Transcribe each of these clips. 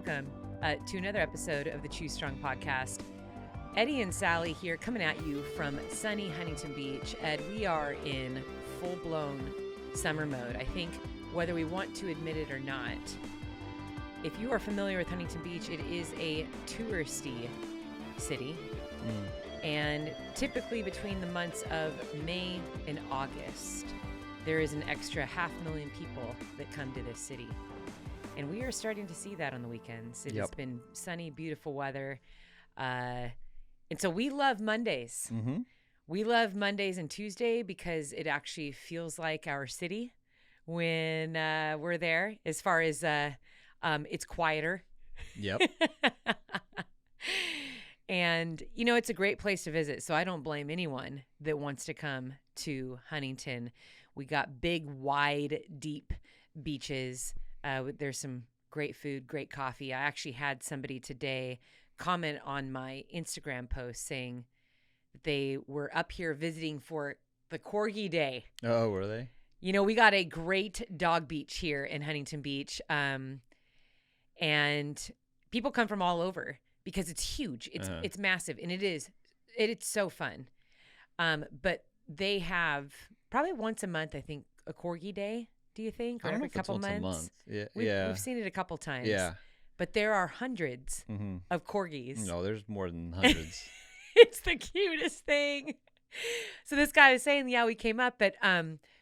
welcome to another episode of the Choose Strong podcast. Eddie and Sally here coming at you from sunny Huntington Beach. Ed, we are in full-blown summer mode. I think whether we want to admit it or not, if you are familiar with Huntington Beach, it is a touristy city. And typically between the months of May and August, there is an extra 500,000 people that come to this city. And we are starting to see that on the weekends. It has been sunny, beautiful weather. And so we love Mondays. Mm-hmm. We love Mondays and Tuesday because it actually feels like our city when we're there, as far as it's quieter. Yep. And, you know, it's a great place to visit. So I don't blame anyone that wants to come to Huntington. We got big, wide, deep beaches. There's some great food, great coffee. I actually had somebody today comment on my Instagram post saying that they were up here visiting for the Corgi Day. Oh, were they? You know, we got a great dog beach here in Huntington Beach. And people come from all over because it's huge. It's massive, and it's so fun. But they have probably once a month, I think, a Corgi Day. Do you think? Or I don't know every if it's couple once months? a month. Yeah, We've seen it a couple times. Yeah. But there are hundreds of corgis. No, there's more than hundreds. It's the cutest thing. So this guy was saying, yeah, we came up, but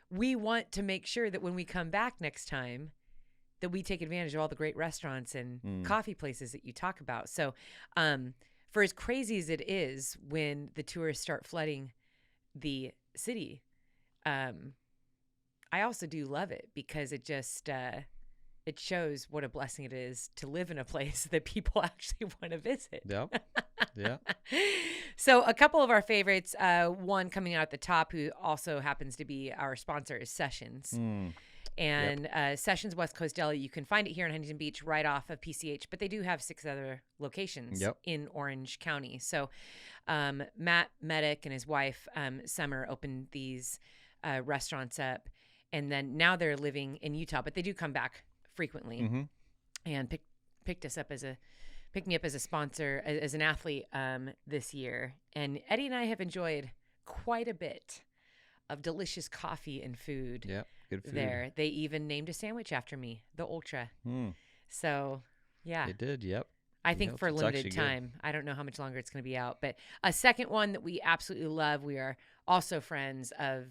we want to make sure that when we come back next time, that we take advantage of all the great restaurants and coffee places that you talk about. So for as crazy as it is when the tourists start flooding the city, I also do love it because it just it shows what a blessing it is to live in a place that people actually want to visit. Yep. Yeah. So a couple of our favorites, one coming out at the top, who also happens to be our sponsor, is Sessions. And Sessions West Coast Deli, you can find it here in Huntington Beach right off of PCH, but they do have 6 other locations in Orange County. So Matt Medic and his wife, Summer, opened these restaurants up. And then now they're living in Utah, but they do come back frequently and picked me up as a sponsor, as an athlete this year. And Eddie and I have enjoyed quite a bit of delicious coffee and food. Yeah, good food. There. They even named a sandwich after me, the Ultra. So, yeah. They did, yep. I think for a limited time. I don't know how much longer it's going to be out. But a second one that we absolutely love, we are also friends of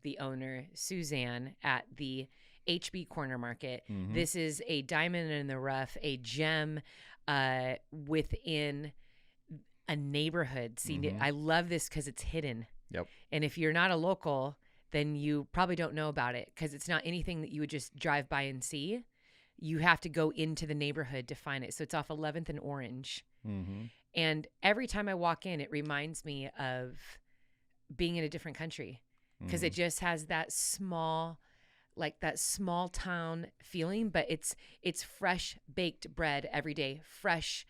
the owner, Suzanne, at the HB Corner Market. This is a diamond in the rough, a gem within a neighborhood. See, I love this because it's hidden. Yep. And if you're not a local, then you probably don't know about it because it's not anything that you would just drive by and see. You have to go into the neighborhood to find it. So it's off 11th and Orange. And every time I walk in, it reminds me of being in a different country because it just has that small town feeling, but it's fresh baked bread every day, fresh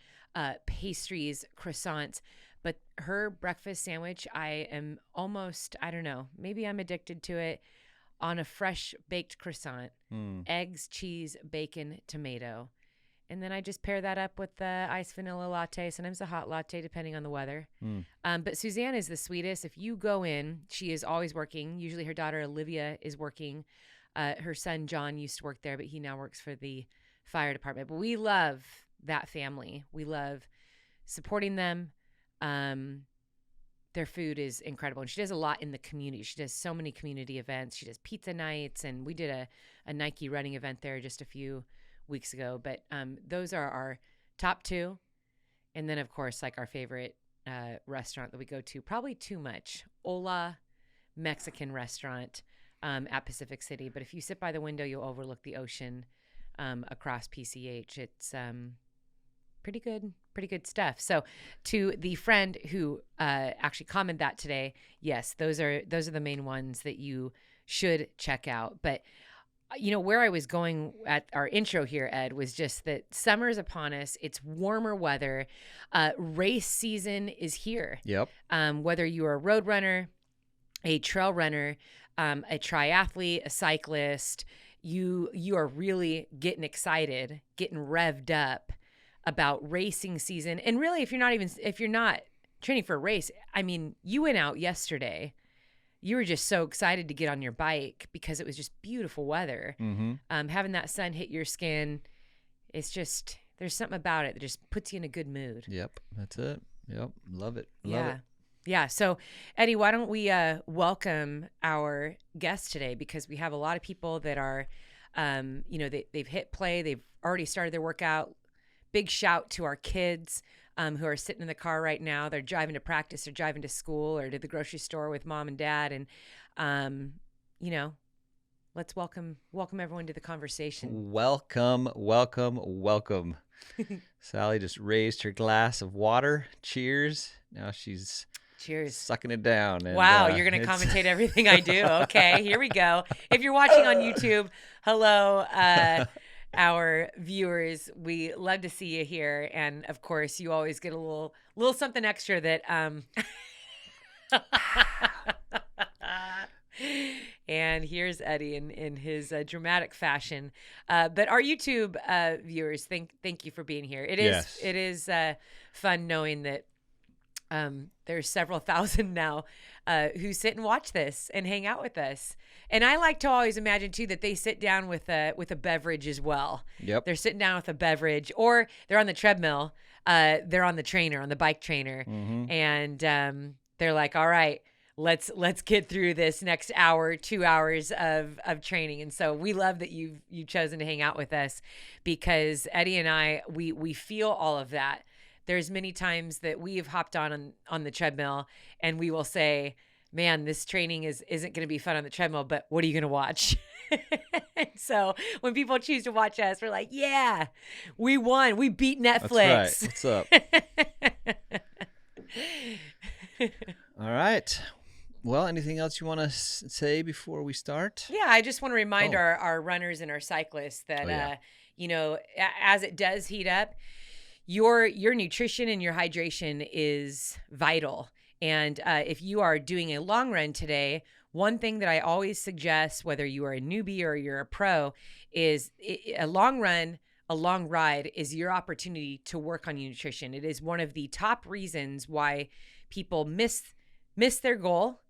pastries, croissants. But her breakfast sandwich, I am almost, I don't know, maybe I'm addicted to it, on a fresh baked croissant, eggs, cheese, bacon, tomato. And then I just pair that up with the iced vanilla latte, sometimes a hot latte, depending on the weather. But Suzanne is the sweetest. If you go in, she is always working. Usually her daughter, Olivia, is working. Her son, John, used to work there, but he now works for the fire department. But we love that family. We love supporting them. Their food is incredible. And she does a lot in the community. She does so many community events. She does pizza nights. And we did a Nike running event there just a few weeks ago. But those are our top 2. And then, of course, like our favorite restaurant that we go to, probably too much, Ola Mexican restaurant at Pacific City. But if you sit by the window, you'll overlook the ocean across PCH. It's pretty good stuff. So to the friend who actually commented that today, yes, those are the main ones that you should check out. But you know, where I was going at our intro here, Ed, was just that summer's upon us. It's warmer weather. Race season is here. Yep. Whether you are a road runner, a trail runner, a triathlete, a cyclist, you are really getting excited, getting revved up about racing season. And really, if you're not training for a race, I mean, you went out yesterday. You were just so excited to get on your bike because it was just beautiful weather. Mm-hmm. Having that sun hit your skin, it's just, there's something about it that just puts you in a good mood. Yep, that's it. Yep, love it. Yeah. So, Eddie, why don't we welcome our guest today, because we have a lot of people that are, they've hit play. They've already started their workout. Big shout to our kids who are sitting in the car right now. They're driving to practice or driving to school or to the grocery store with mom and dad. And, let's welcome everyone to the conversation. Welcome. Sally just raised her glass of water. Cheers. Now she's Cheers. Sucking it down. And, wow, you're going to commentate everything I do. Okay, here we go. If you're watching on YouTube, hello, our viewers. We love to see you here. And of course, you always get a little something extra that and here's Eddie in his dramatic fashion. But our YouTube viewers, thank you for being here. It is fun knowing that there's several thousand now who sit and watch this and hang out with us. And I like to always imagine too that they sit down with a beverage as well. Yep. They're sitting down with a beverage, or they're on the treadmill. They're on the bike trainer, mm-hmm. and they're like, all right, let's get through this next hour, 2 hours of training. And so we love that you've chosen to hang out with us, because Eddie and I, we feel all of that. There's many times that we have hopped on the treadmill and we will say, man, this training isn't going to be fun on the treadmill, but what are you going to watch? So when people choose to watch us, we're like, yeah, we won. We beat Netflix. That's right. What's up? All right. Well, anything else you want to say before we start? Yeah, I just want to remind our runners and our cyclists that, as it does heat up, your nutrition and your hydration is vital. And if you are doing a long run today, one thing that I always suggest, whether you are a newbie or you're a pro, is a long run, a long ride is your opportunity to work on your nutrition. It is one of the top reasons why people miss their goal,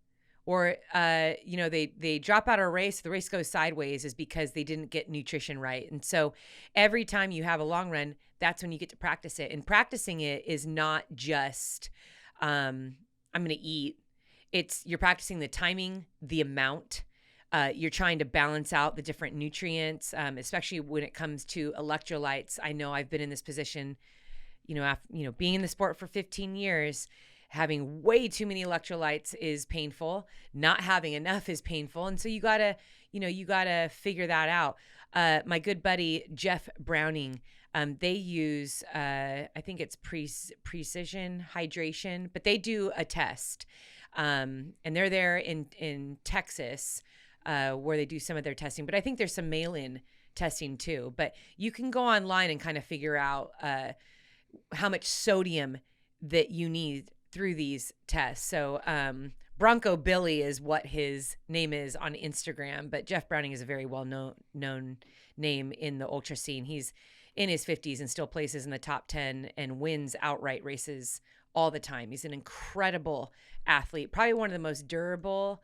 or they drop out of a race, the race goes sideways, is because they didn't get nutrition right. And so every time you have a long run, that's when you get to practice it. And practicing it is not just I'm going to eat. You're practicing the timing, the amount. You're trying to balance out the different nutrients, especially when it comes to electrolytes. I know I've been in this position, being in the sport for 15 years. Having way too many electrolytes is painful. Not having enough is painful. And so you gotta figure that out. My good buddy, Jeff Browning, they use, I think it's precision hydration, but they do a test. And they're there in Texas, where they do some of their testing, but I think there's some mail-in testing too. But you can go online and kind of figure out, how much sodium that you need through these tests. So Bronco Billy is what his name is on Instagram, but Jeff Browning is a very well-known name in the ultra scene. He's in his 50s and still places in the top 10 and wins outright races all the time. He's an incredible athlete, probably one of the most durable,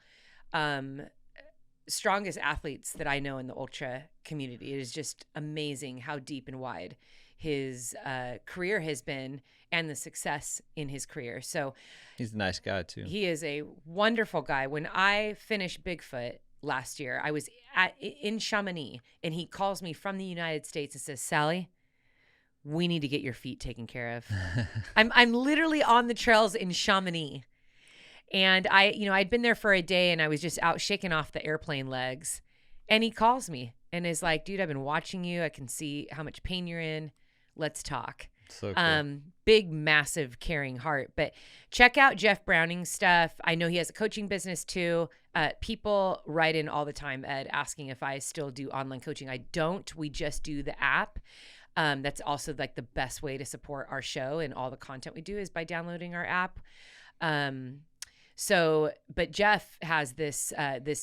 strongest athletes that I know in the ultra community. It is just amazing how deep and wide his career has been, and the success in his career. So he's a nice guy too. He is a wonderful guy. When I finished Bigfoot last year, I was in Chamonix, and he calls me from the United States and says, Sally, we need to get your feet taken care of. I'm literally on the trails in Chamonix. And I'd been there for a day, and I was just out shaking off the airplane legs. And he calls me and is like, dude, I've been watching you. I can see how much pain you're in. Let's talk. So cool. Big, massive, caring heart. But check out Jeff Browning's stuff. I know he has a coaching business too. People write in all the time, Ed, asking if I still do online coaching. I don't. We just do the app. That's also like the best way to support our show and all the content we do is by downloading our app. So, but Jeff has this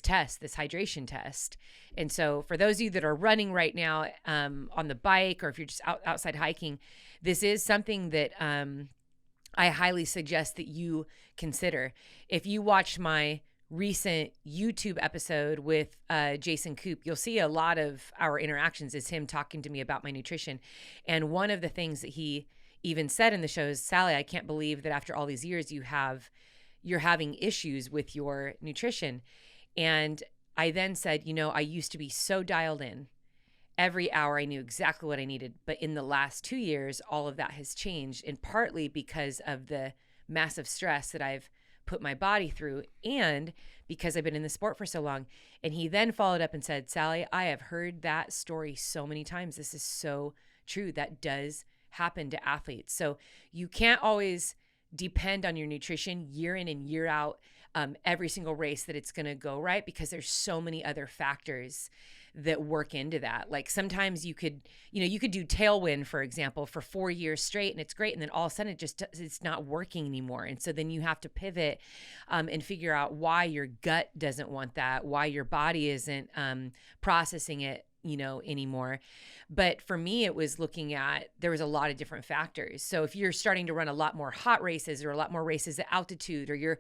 test, this hydration test. And so for those of you that are running right now on the bike, or if you're just outside hiking, this is something that I highly suggest that you consider. If you watched my recent YouTube episode with Jason Coop, you'll see a lot of our interactions is him talking to me about my nutrition. And one of the things that he even said in the show is, Sally, I can't believe that after all these years you're having issues with your nutrition. And I then said, I used to be so dialed in. Every hour I knew exactly what I needed. But in the last 2 years, all of that has changed, and partly because of the massive stress that I've put my body through, and because I've been in the sport for so long. And he then followed up and said, Sally, I have heard that story so many times. This is so true. That does happen to athletes. So you can't always depend on your nutrition year in and year out, every single race that it's going to go right, because there's so many other factors that work into that. Like sometimes you could do tailwind, for example, for 4 years straight, and it's great. And then all of a sudden it's not working anymore. And so then you have to pivot and figure out why your gut doesn't want that, why your body isn't processing it, anymore. But for me, it was there was a lot of different factors. So if you're starting to run a lot more hot races, or a lot more races at altitude, or you're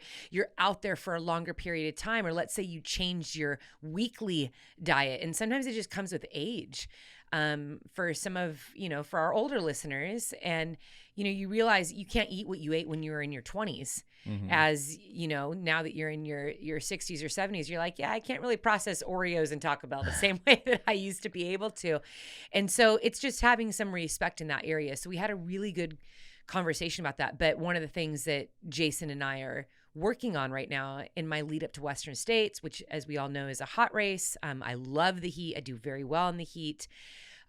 out there for a longer period of time, or let's say you changed your weekly diet, and sometimes it just comes with age. For some of, for our older listeners, and, you realize you can't eat what you ate when you were in your 20s. Mm-hmm. As, now that you're in your 60s or 70s, you're like, yeah, I can't really process Oreos and Taco Bell the same way that I used to be able to. And so it's just having some respect in that area. So we had a really good conversation about that. But one of the things that Jason and I are working on right now in my lead up to Western States, which, as we all know, is a hot race. I love the heat. I do very well in the heat.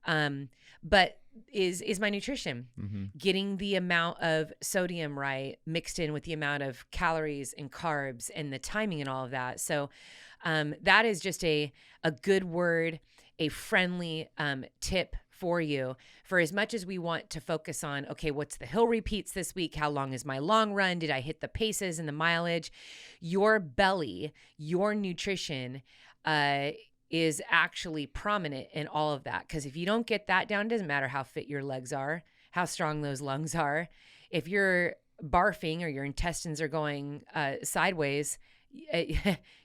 But is my nutrition, mm-hmm. getting the amount of sodium right, mixed in with the amount of calories and carbs and the timing and all of that. So that is just a good word, a friendly tip for you. For as much as we want to focus on, okay, what's the hill repeats this week? How long is my long run? Did I hit the paces and the mileage? Your belly, your nutrition, is actually prominent in all of that. Because if you don't get that down, it doesn't matter how fit your legs are, how strong those lungs are. If you're barfing or your intestines are going sideways,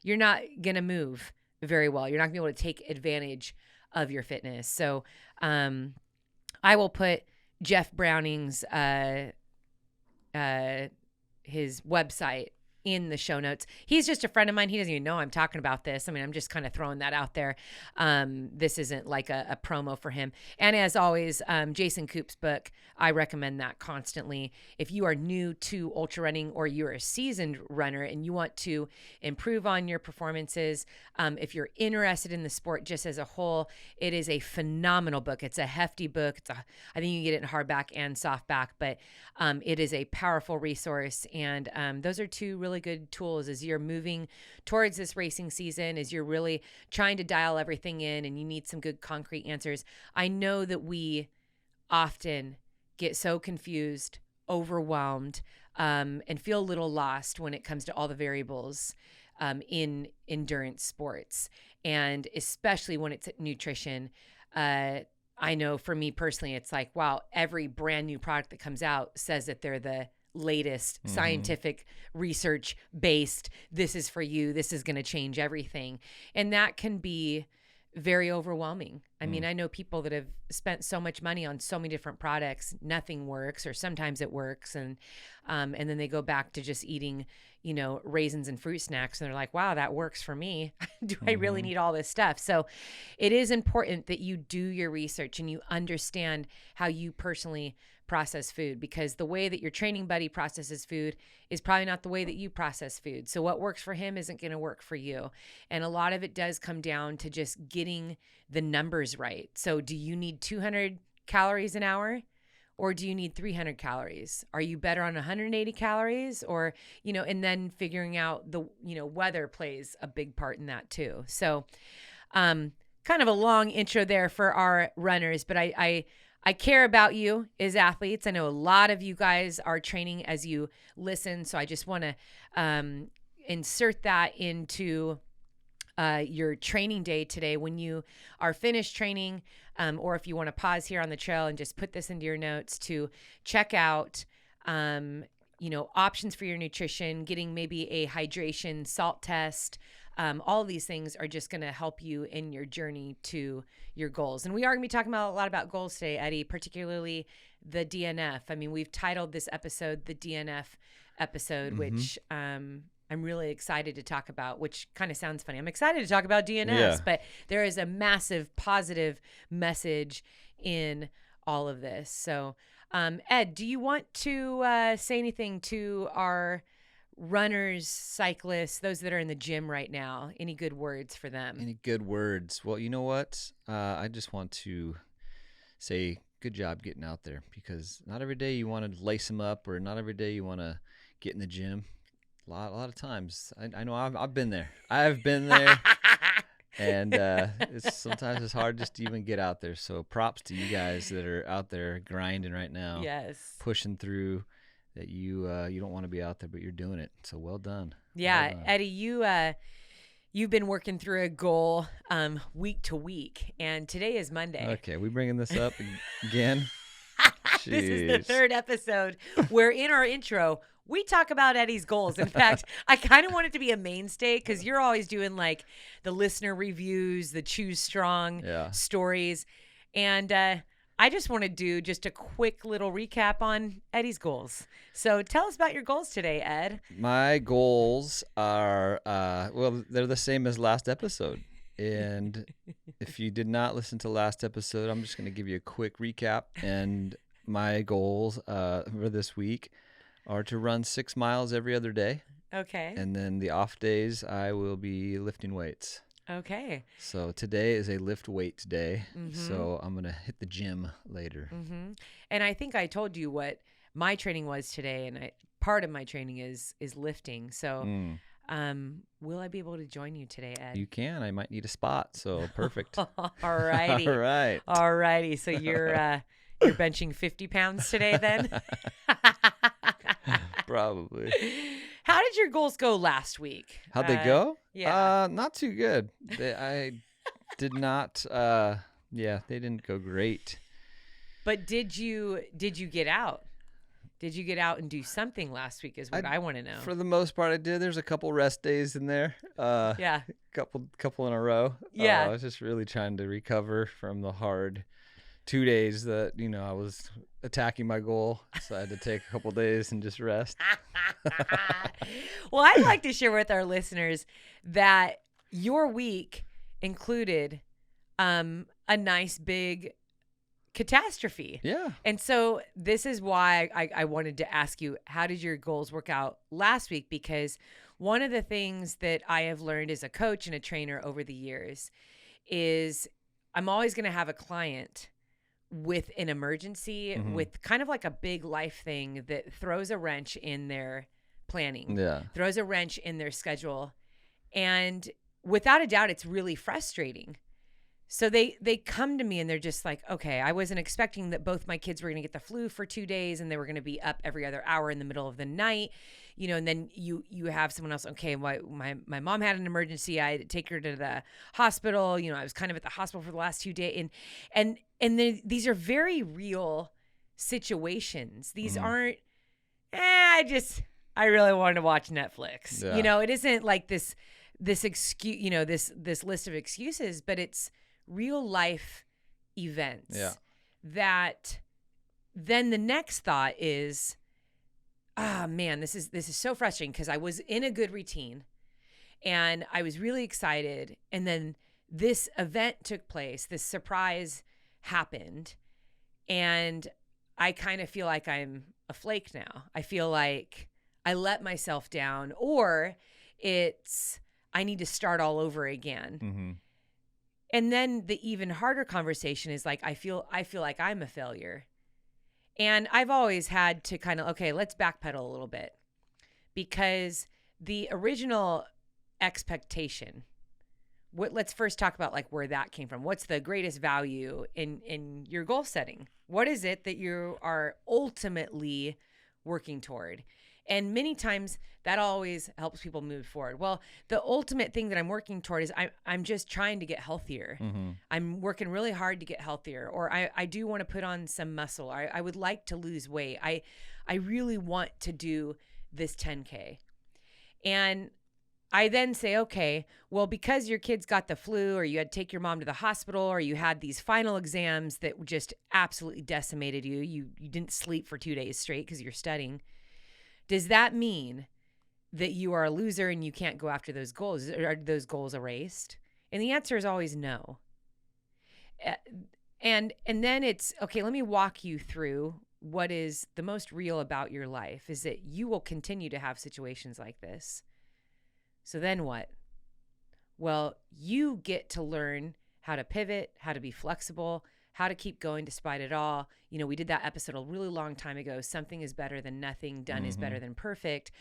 you're not going to move very well. You're not going to be able to take advantage of your fitness. So I will put Jeff Browning's his website in the show notes. He's just a friend of mine. He doesn't even know I'm talking about this. I mean, I'm just kind of throwing that out there. This isn't like a promo for him. And as always, Jason Coop's book, I recommend that constantly. If you are new to ultra running, or you're a seasoned runner and you want to improve on your performances, if you're interested in the sport just as a whole, it is a phenomenal book. It's a hefty book. I think you can get it in hardback and softback, but it is a powerful resource. And those are two really good tools as you're moving towards this racing season, as you're really trying to dial everything in and you need some good concrete answers. I know that we often get so confused, overwhelmed, and feel a little lost when it comes to all the variables in endurance sports, and especially when it's nutrition. I know for me personally, it's like, wow, every brand new product that comes out says that they're the latest scientific research based, this is for you, this is going to change everything. And that can be very overwhelming. I mean, I know people that have spent so much money on so many different products, nothing works, or sometimes it works. And then they go back to just eating, raisins and fruit snacks. And they're like, wow, that works for me. Do I really need all this stuff? So it is important that you do your research and you understand how you personally process food, because the way that your training buddy processes food is probably not the way that you process food. So what works for him isn't going to work for you. And a lot of it does come down to just getting the numbers right. So do you need 200 calories an hour, or do you need 300 calories? Are you better on 180 calories, or, and then figuring out the, weather plays a big part in that too. So kind of a long intro there for our runners, but I care about you as athletes. I know a lot of you guys are training as you listen. So I just want to insert that into your training day today when you are finished training, or if you want to pause here on the trail and just put this into your notes to check out, options for your nutrition, getting maybe a hydration salt test. All of these things are just going to help you in your journey to your goals. And we are going to be talking about a lot about goals today, Eddie, particularly the DNF. I mean, we've titled this episode the DNF episode, which I'm really excited to talk about, which kind of sounds funny. I'm excited to talk about DNFs, but there is a massive positive message in all of this. So, Ed, do you want to say anything to our runners, cyclists, those that are in the gym right now? Any good words for them? Any good words? Well, you know what? I just want to say good job getting out there, because not every day you want to lace them up, or not every day you want to get in the gym. A lot of times, I know I've been there. I've been there, and sometimes it's hard just to even get out there. So props to you guys that are out there grinding right now. Yes, pushing through. That you don't want to be out there, but you're doing it. So well done. Yeah, well done. Eddie, you've been working through a goal week to week, and today is Monday. Okay, we bringing this up again? This is the third episode where in our intro we talk about Eddie's goals. In fact, I kind of want it to be a mainstay because you're always doing like the listener reviews, the Choose Strong stories. And I just want to do just a quick little recap on Eddie's goals. So tell us about your goals today, Ed. My goals are, they're the same as last episode. And if you did not listen to last episode, I'm just going to give you a quick recap. And my goals for this week are to run 6 miles every other day. Okay. And then the off days, I will be lifting weights. Okay. So today is a lift weights day. So I'm going to hit the gym later. And I think I told you what my training was today. And part of my training is lifting. So will I be able to join you today, Ed? You can. I might need a spot. So perfect. All righty. All right. All righty. So you're benching 50 pounds today then? Probably. How did your goals go last week? How'd they go? Yeah. Not too good. I did not. They didn't go great. But did you get out? Did you get out and do something last week is what I want to know. For the most part, I did. There's a couple rest days in there. Couple in a row. Yeah. I was just really trying to recover from the hard 2 days that, I was attacking my goal. So I had to take a couple days and just rest. Well, I'd like to share with our listeners that your week included a nice big catastrophe. Yeah. And so this is why I wanted to ask you, how did your goals work out last week? Because one of the things that I have learned as a coach and a trainer over the years is I'm always going to have a client with an emergency, with kind of like a big life thing that throws a wrench in their planning, throws a wrench in their schedule. And without a doubt, it's really frustrating. So they come to me and they're just like, okay, I wasn't expecting that both my kids were going to get the flu for 2 days and they were going to be up every other hour in the middle of the night, and then you have someone else. Okay, my mom had an emergency. I had to take her to the hospital. I was kind of at the hospital for the last 2 days. And these are very real situations. These aren't, I really wanted to watch Netflix. Yeah. It isn't like this excuse, this list of excuses, but it's real life events that then the next thought is, man, this is so frustrating because I was in a good routine and I was really excited. And then this event took place, this surprise happened. And I kind of feel like I'm a flake now. I feel like I let myself down, or I need to start all over again. And then the even harder conversation is like, I feel like I'm a failure. And I've always had to kind of, okay, let's backpedal a little bit, because the original expectation, let's first talk about like where that came from. What's the greatest value in your goal setting? What is it that you are ultimately working toward? And many times that always helps people move forward. Well, the ultimate thing that I'm working toward is I'm just trying to get healthier. I'm working really hard to get healthier, or I do want to put on some muscle. I would like to lose weight. I really want to do this 10K. And I then say, okay, well, because your kid's got the flu, or you had to take your mom to the hospital, or you had these final exams that just absolutely decimated you. You didn't sleep for 2 days straight because you're studying. Does that mean that you are a loser and you can't go after those goals? Are those goals erased? And the answer is always no. And then it's, okay, let me walk you through what is the most real about your life is that you will continue to have situations like this. So then what? Well, you get to learn how to pivot, how to be flexible, how to keep going despite it all. You know, we did that episode a really long time ago. Something is better than nothing. Done is better than perfect.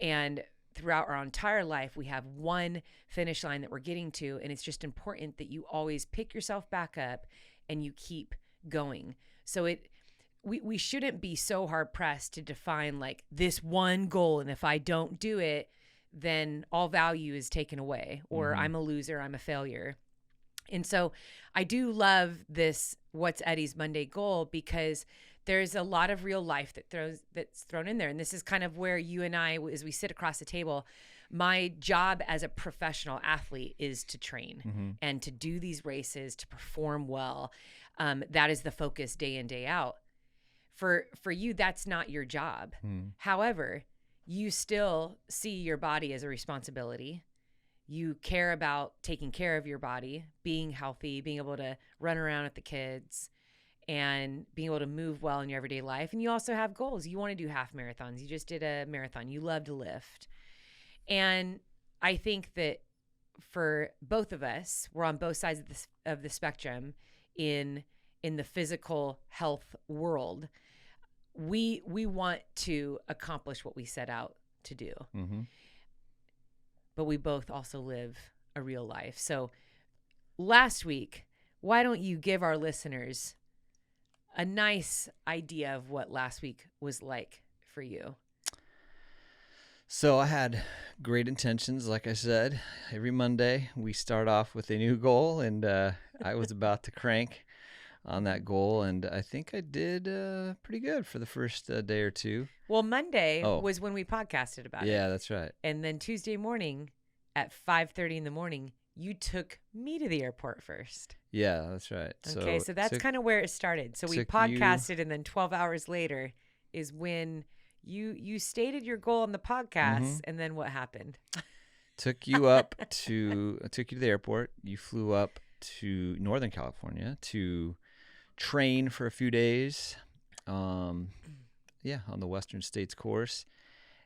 And throughout our entire life, we have one finish line that we're getting to. And it's just important that you always pick yourself back up and you keep going. So we shouldn't be so hard pressed to define like this one goal. And if I don't do it, then all value is taken away, or I'm a loser, I'm a failure. And so I do love this What's Eddie's Monday goal, because there's a lot of real life that's thrown in there. And this is kind of where you and I, as we sit across the table, my job as a professional athlete is to train and to do these races, to perform well. That is the focus day in, day out. For you, that's not your job. However, you still see your body as a responsibility. You care about taking care of your body, being healthy, being able to run around with the kids, and being able to move well in your everyday life. And you also have goals. You want to do half marathons. You just did a marathon. You love to lift. And I think that for both of us, we're on both sides of the spectrum in the physical health world. We want to accomplish what we set out to do. But we both also live a real life. So last week, why don't you give our listeners a nice idea of what last week was like for you? So I had great intentions. Like I said, every Monday we start off with a new goal, and I was about to crank on that goal, and I think I did pretty good for the first day or two. Well, Monday was when we podcasted about it. Yeah, that's right. And then Tuesday morning at 5:30 in the morning, you took me to the airport first. Yeah, that's right. Okay, so that's kind of where it started. So we podcasted, and then 12 hours later is when you stated your goal on the podcast, and then what happened? Took you to the airport. You flew up to Northern California to train for a few days, on the Western States course,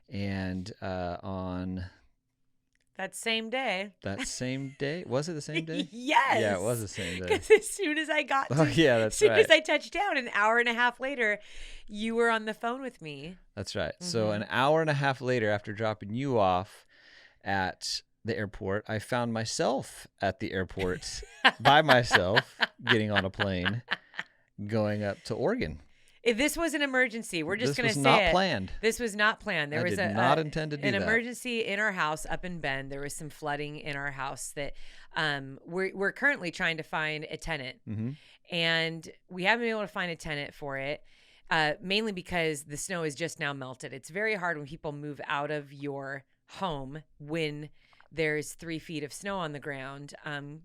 and on that same day. Was it the same day? Yes. Yeah, it was the same day. Because as soon as I got to, as soon as I touched down, an hour and a half later, you were on the phone with me. That's right. So an hour and a half later, after dropping you off at the airport, I found myself at the airport by myself, getting on a plane, going up to Oregon. If this was an emergency, we're just going to say this was not planned. This was not planned. There was not intend to do an emergency in our house up in Bend. There was some flooding in our house that we're currently trying to find a tenant, and we haven't been able to find a tenant for it, mainly because the snow is just now melted. It's very hard when people move out of your home when there's 3 feet of snow on the ground.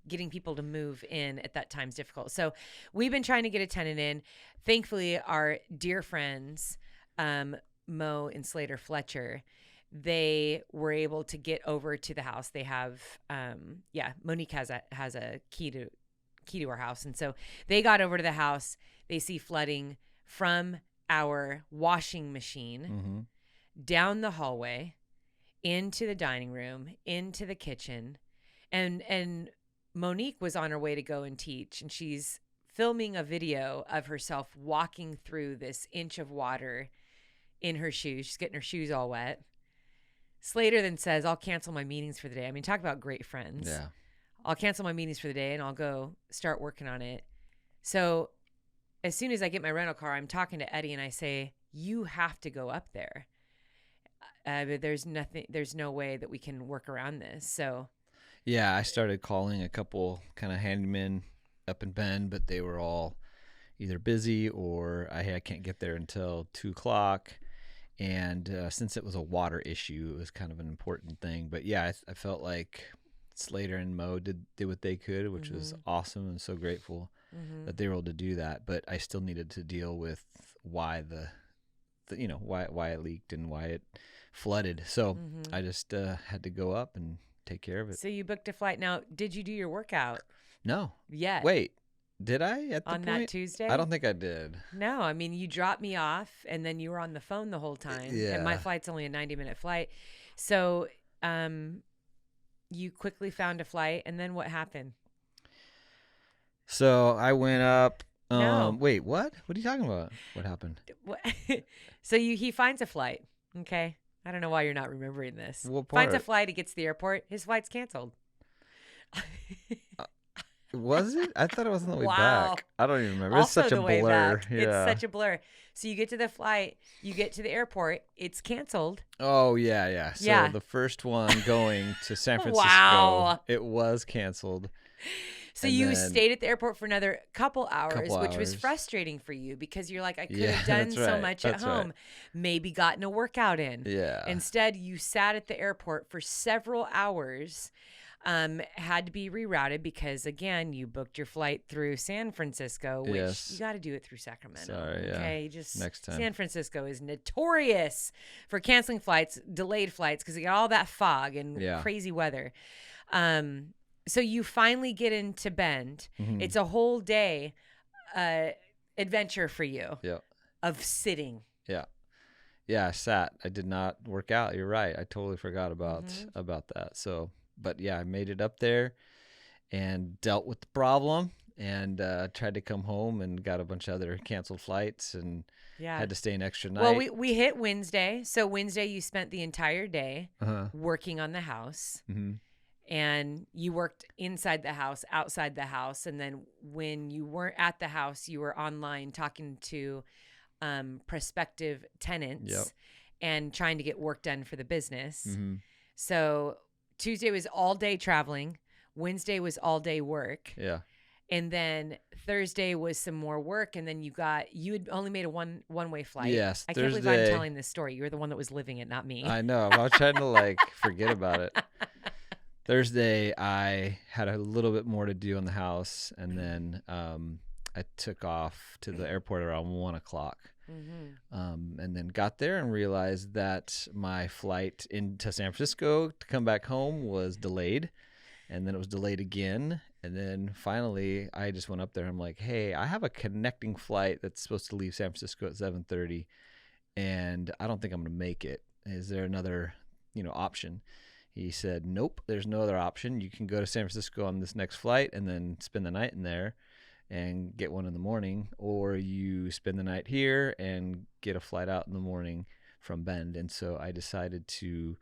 Getting people to move in at that time is difficult. So we've been trying to get a tenant in. Thankfully, our dear friends, Mo and Slater Fletcher, they were able to get over to the house. They have, Monique has a key to our house. And so they got over to the house. They see flooding from our washing machine down the hallway, into the dining room, into the kitchen. And Monique was on her way to go and teach, and she's filming a video of herself walking through this inch of water in her shoes. She's getting her shoes all wet. Slater then says, I'll cancel my meetings for the day. I mean, talk about great friends. Yeah. I'll cancel my meetings for the day and I'll go start working on it. So as soon as I get my rental car, I'm talking to Eddie and I say, you have to go up there. But there's no way that we can work around this. So Yeah, I started calling a couple kind of handymen up in Bend, but they were all either busy or I can't get there until 2 o'clock. And since it was a water issue, it was kind of an important thing. But yeah, I felt like Slater and Mo did what they could, which was awesome, and so grateful that they were able to do that. But I still needed to deal with why why it leaked and why it flooded. So I just had to go up and take care of it. So you booked a flight. Now, did you do your workout? No. Yet. Wait, did I at the on point? That Tuesday? I don't think I did. No, I mean, you dropped me off and then you were on the phone the whole time. Yeah. And my flight's only a 90-minute flight. So you quickly found a flight, and then what happened? So I went up. No. Wait, what? What are you talking about? What happened? So he finds a flight. Okay. I don't know why you're not remembering this. What part? Finds a flight. He gets to the airport. His flight's canceled. Was it? I thought it was on the way Wow. back. I don't even remember. Also It's such a the way blur. back. Yeah. It's such a blur. So you get to the flight. You get to the airport. It's canceled. Oh, yeah. So Yeah. the first one going to San Francisco, Wow. it was canceled. So And you then- stayed at the airport for another couple hours, which was hours. frustrating for you because you're like, I could Yeah, have done that's so right. much at That's right. home, maybe gotten a workout in. Yeah. Instead, you sat at the airport for several hours, had to be rerouted because, again, you booked your flight through San Francisco, which Yes. you got to do it through Sacramento. Sorry, yeah. Okay, just Next time. San Francisco is notorious for canceling flights, delayed flights, because they got all that fog and Yeah. crazy weather. So you finally get into Bend. Mhm. It's a whole day adventure for you Yeah. of sitting. Yeah, I sat. I did not work out. You're right. I totally forgot about Mm-hmm. that. So, but yeah, I made it up there and dealt with the problem and tried to come home and got a bunch of other canceled flights and Yeah. had to stay an extra night. Well, we hit Wednesday. So Wednesday you spent the entire day Uh-huh. working on the house. Mm-hmm. And you worked inside the house, outside the house. And then when you weren't at the house, you were online talking to prospective tenants Yep. and trying to get work done for the business. Mm-hmm. So Tuesday was all day traveling. Wednesday was all day work. Yeah. And then Thursday was some more work. And then you had only made a one-way flight. Yes, I can't believe I'm Thursday- telling this story. You were the one that was living it, not me. I know. I was trying to forget about it. Thursday, I had a little bit more to do in the house, and then I took off to the airport around 1 o'clock. Mm-hmm. And then got there and realized that my flight into San Francisco to come back home was delayed, and then it was delayed again. And then finally, I just went up there. And I'm like, hey, I have a connecting flight that's supposed to leave San Francisco at 7:30, and I don't think I'm going to make it. Is there another, option? He said, nope, there's no other option. You can go to San Francisco on this next flight and then spend the night in there and get one in the morning, or you spend the night here and get a flight out in the morning from Bend. And so I decided to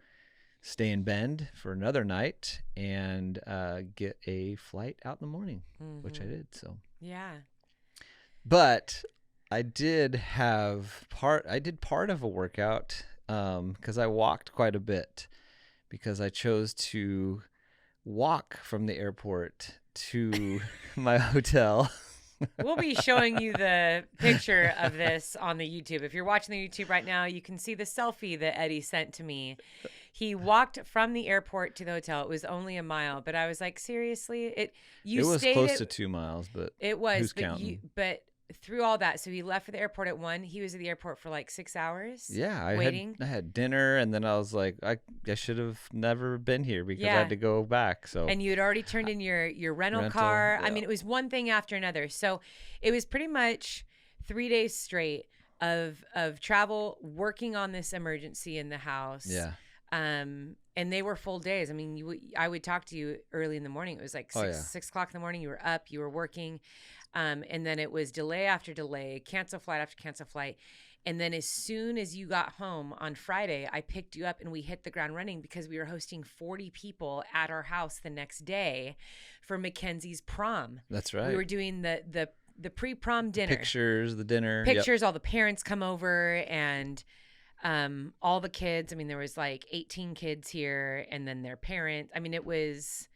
stay in Bend for another night and get a flight out in the morning, which I did. So Yeah. but I did part of a workout because I walked quite a bit, because I chose to walk from the airport to my hotel. We'll be showing you the picture of this on the YouTube. If you're watching the YouTube right now, you can see the selfie that Eddie sent to me. He walked from the airport to the hotel. It was only a mile, but I was like, seriously? It was stayed close at- to 2 miles, but It was, who's but counting? but through all that, so he left for the airport at 1. He was at the airport for like 6 hours. yeah, I waiting. had dinner, and then I was like, I should have never been here because I Yeah. had to go back. So And you had already turned in your rental Rental, car. I yeah. mean, it was one thing after another. So it was pretty much 3 days straight of travel, working on this emergency in the house. yeah, And they were full days. I mean, I would talk to you early in the morning. It was like Oh, 6 o'clock in the morning. You were up, you were working. And then it was delay after delay, cancel flight after cancel flight. And then as soon as you got home on Friday, I picked you up and we hit the ground running because we were hosting 40 people at our house the next day for Mackenzie's prom. that's right. We were doing the pre-prom dinner. Pictures, the dinner. Yep. Pictures, all the parents come over, and All the kids, I mean, there was like 18 kids here, and then their parents. I mean, it was,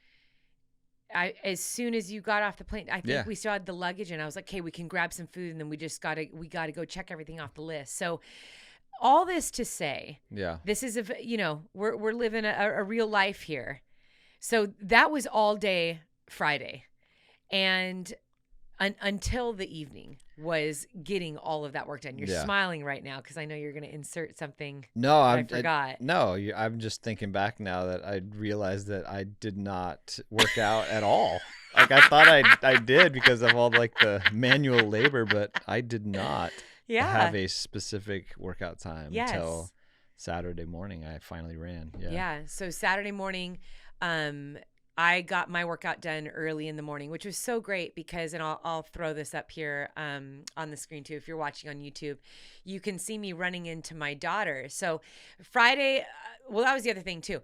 as soon as you got off the plane, I think we still had the luggage, and I was like, okay, we can grab some food, and then we got to go check everything off the list. So all this to say, this is, we're living a real life here. So that was all day Friday. And until the evening was getting all of that work done. You're smiling right now because I know you're going to insert something. No, I forgot. I'm just thinking back now that I realized that I did not work out at all. Like I thought I did because of all like the manual labor, but I did not have a specific workout time until Saturday morning. I finally ran. Yeah. So Saturday morning, I got my workout done early in the morning, which was so great because, and I'll throw this up here on the screen too. If you're watching on YouTube, you can see me running into my daughter. So Friday, well, that was the other thing too.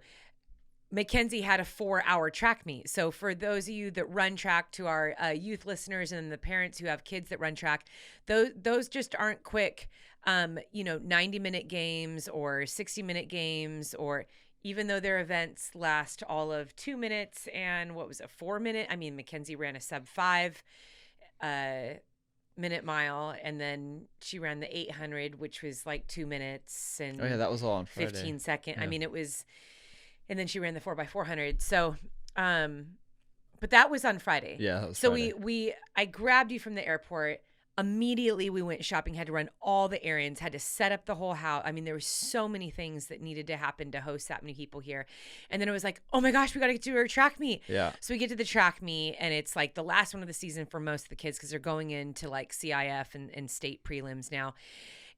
Mackenzie had a 4-hour track meet. So for those of you that run track, to our youth listeners and the parents who have kids that run track, those just aren't quick, 90-minute games or 60-minute games, or even though their events last all of 2 minutes and 4 minute. I mean, Mackenzie ran a sub-5 minute mile, and then she ran the 800, which was like 2 minutes and that was all on Friday. 15 seconds. I mean, it was, and then she ran the 4x400. So, but that was on Friday. Yeah, that was so Friday. I grabbed you from the airport. Immediately we went shopping, had to run all the errands, had to set up the whole house. I mean, there were so many things that needed to happen to host that many people here. And then it was like, oh my gosh, we got to get to our track meet. Yeah. So we get to the track meet, and it's like the last one of the season for most of the kids because they're going into like CIF and state prelims now.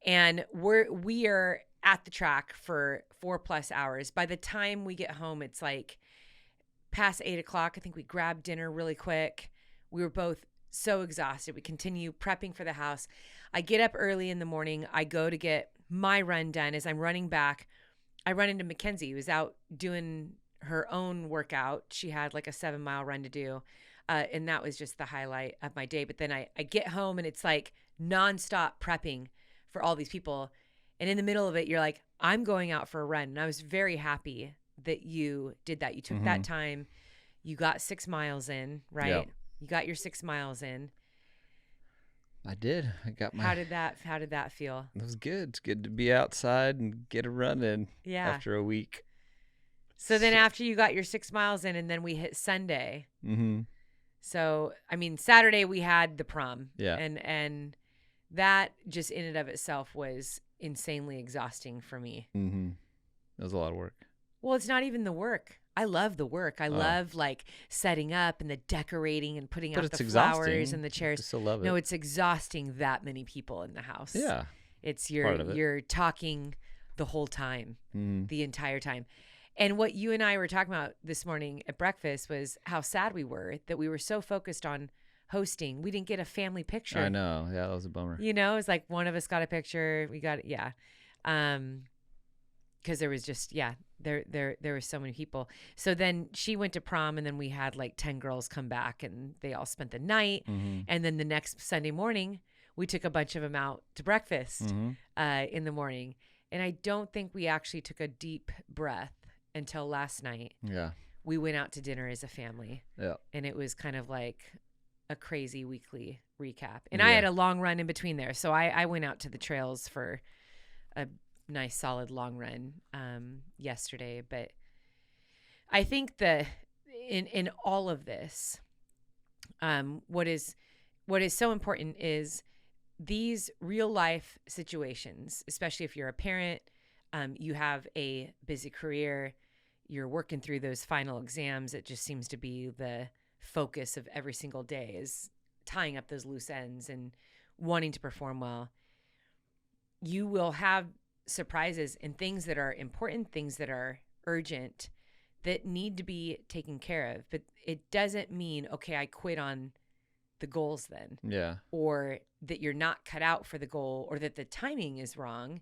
And we are at the track for 4+ hours. By the time we get home, it's like past 8 o'clock. I think we grabbed dinner really quick. We were both so exhausted. We continue prepping for the house. I get up early in the morning. I go to get my run done. As I'm running back, I run into Mackenzie, who was out doing her own workout. She had like a 7-mile run to do. And that was just the highlight of my day. But then I get home, and it's like nonstop prepping for all these people. And in the middle of it, you're like, I'm going out for a run. And I was very happy that you did that. You took that time. You got 6 miles in, right? Yep. You got your 6 miles in. I did. I got my. How did that feel? It was good. It's good to be outside and get a run in after a week. So then after you got your 6 miles in, and then we hit Sunday. Mm-hmm. So, I mean, Saturday we had the prom. Yeah. And that just in and of itself was insanely exhausting for me. Mm-hmm. It was a lot of work. Well, it's not even the work. I love the work. I love like setting up and the decorating and putting out the flowers and the chairs. I still love it. No, it's exhausting that many people in the house. Yeah. It's you're talking the whole time, the entire time. And what you and I were talking about this morning at breakfast was how sad we were that we were so focused on hosting. We didn't get a family picture. I know. Yeah, that was a bummer. You know, it's like one of us got a picture. We got it. Yeah. Because there was just, there were so many people. So then she went to prom, and then we had like 10 girls come back, and they all spent the night. Mm-hmm. And then the next Sunday morning, we took a bunch of them out to breakfast in the morning. And I don't think we actually took a deep breath until last night. Yeah. We went out to dinner as a family. Yeah. And it was kind of like a crazy weekly recap. And I had a long run in between there. So I went out to the trails for a nice solid long run yesterday. But I think in all of this, what is so important is these real life situations, especially if you're a parent, you have a busy career, you're working through those final exams. It just seems to be the focus of every single day, is tying up those loose ends and wanting to perform well. You will have surprises and things that are important, things that are urgent, that need to be taken care of. But it doesn't mean, okay, I quit on the goals then. Yeah. Or that you're not cut out for the goal, or that the timing is wrong.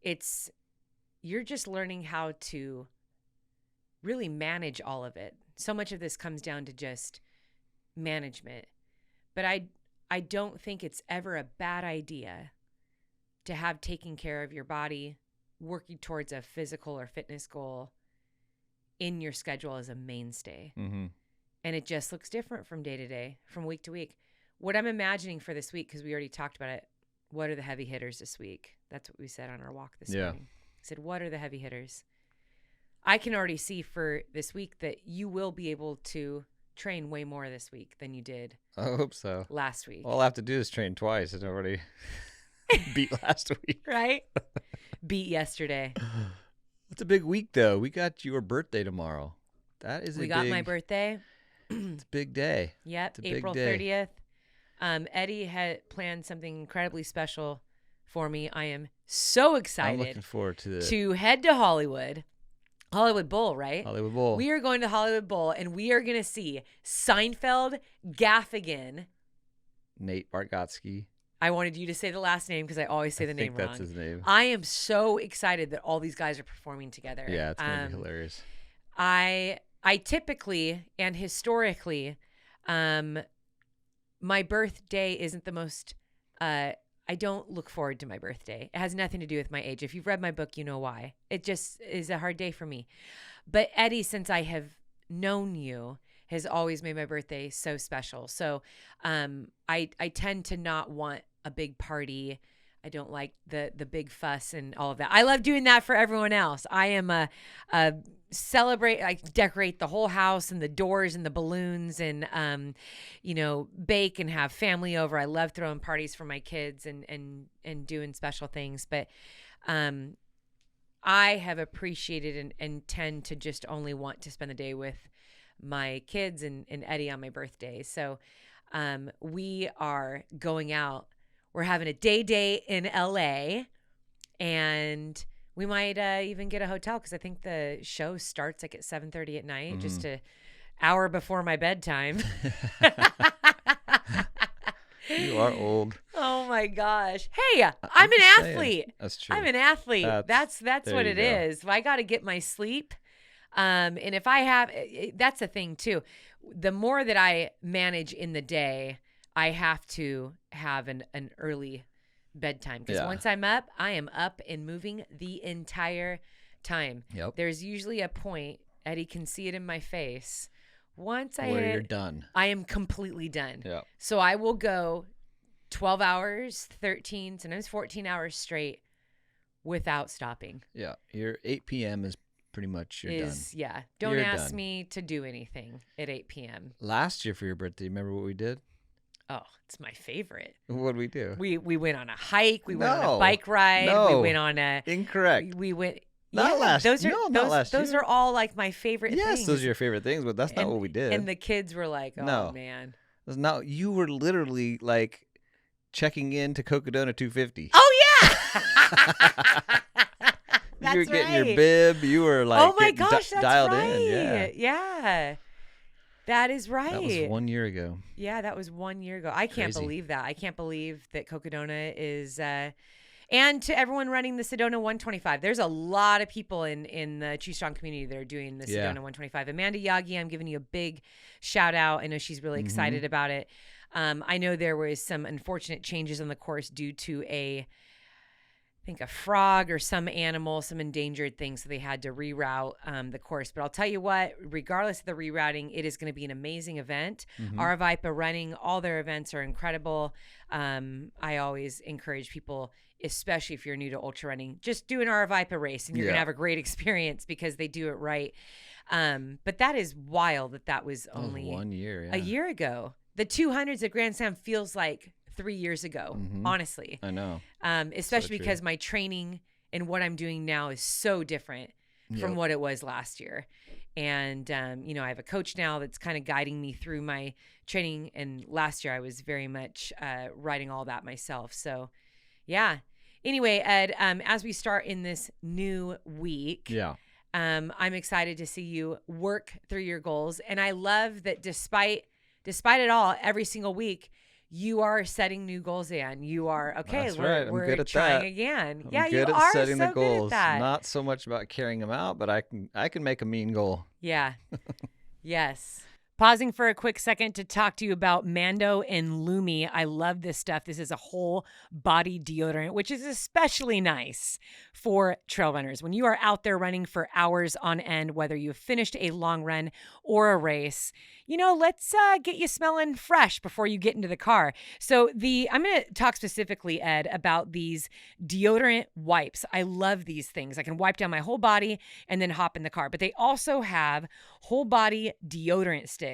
It's, you're just learning how to really manage all of it. So much of this comes down to just management. But I don't think it's ever a bad idea to have taken care of your body working towards a physical or fitness goal in your schedule as a mainstay. Mm-hmm. And it just looks different from day to day, from week to week. What I'm imagining for this week, because we already talked about it, what are the heavy hitters this week? That's what we said on our walk this morning. I said, what are the heavy hitters? I can already see for this week that you will be able to train way more this week than you did I hope so. last week. All I have to do is train twice and already beat last week. Right? Beat yesterday. It's a big week, though. We got your birthday tomorrow. That is We got my birthday. It's a big day. Yep, It's a big April day. 30th. Eddie had planned something incredibly special for me. I am so I'm excited looking forward to to head to Hollywood Bowl, right? Hollywood Bowl. We are going to Hollywood Bowl, and we are going to see Seinfeld, Gaffigan. Nate Bargatze. I wanted you to say the last name because I always say the name wrong. I think that's his name. I am so excited that all these guys are performing together. Yeah, it's going to be hilarious. I typically and historically, my birthday isn't the most, I don't look forward to my birthday. It has nothing to do with my age. If you've read my book, you know why. It just is a hard day for me. But Eddie, since I have known you, has always made my birthday so special. So I tend to not want a big party. I don't like the big fuss and all of that. I love doing that for everyone else. I am a celebrate. I decorate the whole house and the doors and the balloons and bake and have family over. I love throwing parties for my kids and doing special things. But I have appreciated and tend to just only want to spend the day with my kids and Eddie on my birthday. So we are going out. We're having a day in LA, and we might even get a hotel because I think the show starts like at 7:30 at night, just an hour before my bedtime. You are old. Oh my gosh! Hey, I'm an athlete. That's true. I'm an athlete. That's what it is. I got to get my sleep. And if I have, that's a thing too. The more that I manage in the day, I have to have an early bedtime because once I'm up, I am up and moving the entire time. Yep. There's usually a point, Eddie can see it in my face. Once I where hit, you're done. I am completely done. Yeah. So I will go 12 hours, 13, sometimes 14 hours straight without stopping. Yeah. Your 8 p.m. is pretty much you're done. Yeah. Don't You're ask done. me to do anything at 8 p.m. Last year for your birthday, remember what we did? Oh, it's my favorite. What did we do? We went on a hike. We went on a No. bike ride. No. We went on a. Incorrect. We went. Not last- Those are no, not last those year. are all like my favorite Yes, things. those are your favorite things, but that's not what we did. And the kids were like, "Oh No. man." That's not. You were literally like checking in to Cocodona 250. Oh yeah. That's you were getting right. your bib. You were like, oh my getting gosh, that's dialed right. in. Yeah. That is right. That was 1 year ago. Yeah, that was 1 year ago. I can't Crazy. believe that. I can't believe that Cocodona is. And to everyone running the Sedona 125, there's a lot of people in the True Strong community that are doing the Sedona 125. Amanda Yagi, I'm giving you a big shout out. I know she's really excited about it. I know there was some unfortunate changes on the course due to I think a frog or some animal, some endangered thing. So they had to reroute the course. But I'll tell you what, regardless of the rerouting, it is going to be an amazing event. Aravipa running, all their events are incredible. I always encourage people, especially if you're new to ultra running, just do an Aravipa race and you're going to have a great experience because they do it right. But that is wild that was only 1 year. a year ago. The 200s at Grand Slam feels like 3 years ago, honestly. I know. Especially So true. because my training and what I'm doing now is so different from what it was last year. And, I have a coach now that's kind of guiding me through my training. And last year I was very much writing all that myself. So, yeah. Anyway, Ed, as we start in this new week, I'm excited to see you work through your goals. And I love that despite it all, every single week, you are setting new goals in. You are, okay, That's right. I'm we're good at trying that. again. I'm Yeah, good you at are setting so the goals. good at that. Not so much about carrying them out, but I can make a mean goal. Yeah. Yes. Pausing for a quick second to talk to you about Mando and Lumi. I love this stuff. This is a whole body deodorant, which is especially nice for trail runners. When you are out there running for hours on end, whether you've finished a long run or a race, let's get you smelling fresh before you get into the car. So I'm going to talk specifically, Ed, about these deodorant wipes. I love these things. I can wipe down my whole body and then hop in the car. But they also have whole body deodorant sticks.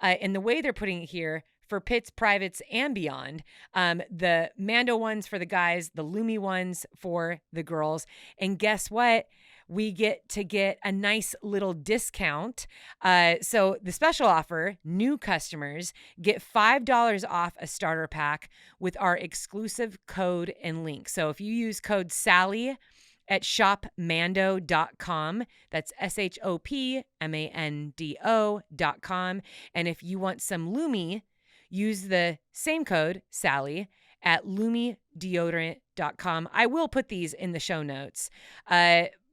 And the way they're putting it here for pits, privates, and beyond, the Mando ones for the guys, the Lumi ones for the girls. And guess what? We get a nice little discount. So the special offer, new customers get $5 off a starter pack with our exclusive code and link. So if you use code SALLY at shopmando.com, that's shopmando.com. And if you want some Lumi, use the same code, Sally, at lumideodorant.com. I will put these in the show notes.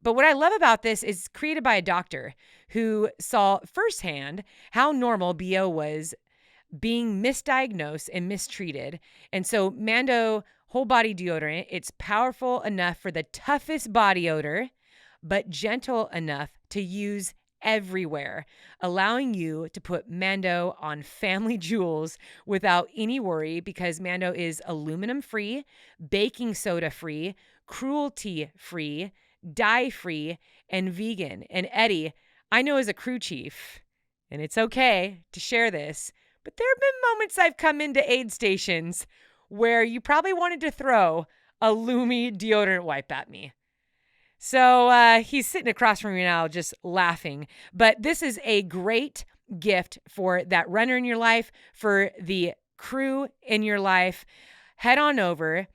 But what I love about this is created by a doctor who saw firsthand how normal BO was being misdiagnosed and mistreated. And so Mando whole body deodorant, it's powerful enough for the toughest body odor, but gentle enough to use everywhere, allowing you to put Mando on family jewels without any worry, because Mando is aluminum free, baking soda free, cruelty free, dye free, and vegan. And Eddie, I know as a crew chief, and it's okay to share this, but there have been moments I've come into aid stations where you probably wanted to throw a Lumi deodorant wipe at me. So he's sitting across from me now just laughing. But this is a great gift for that runner in your life, for the crew in your life. Head on over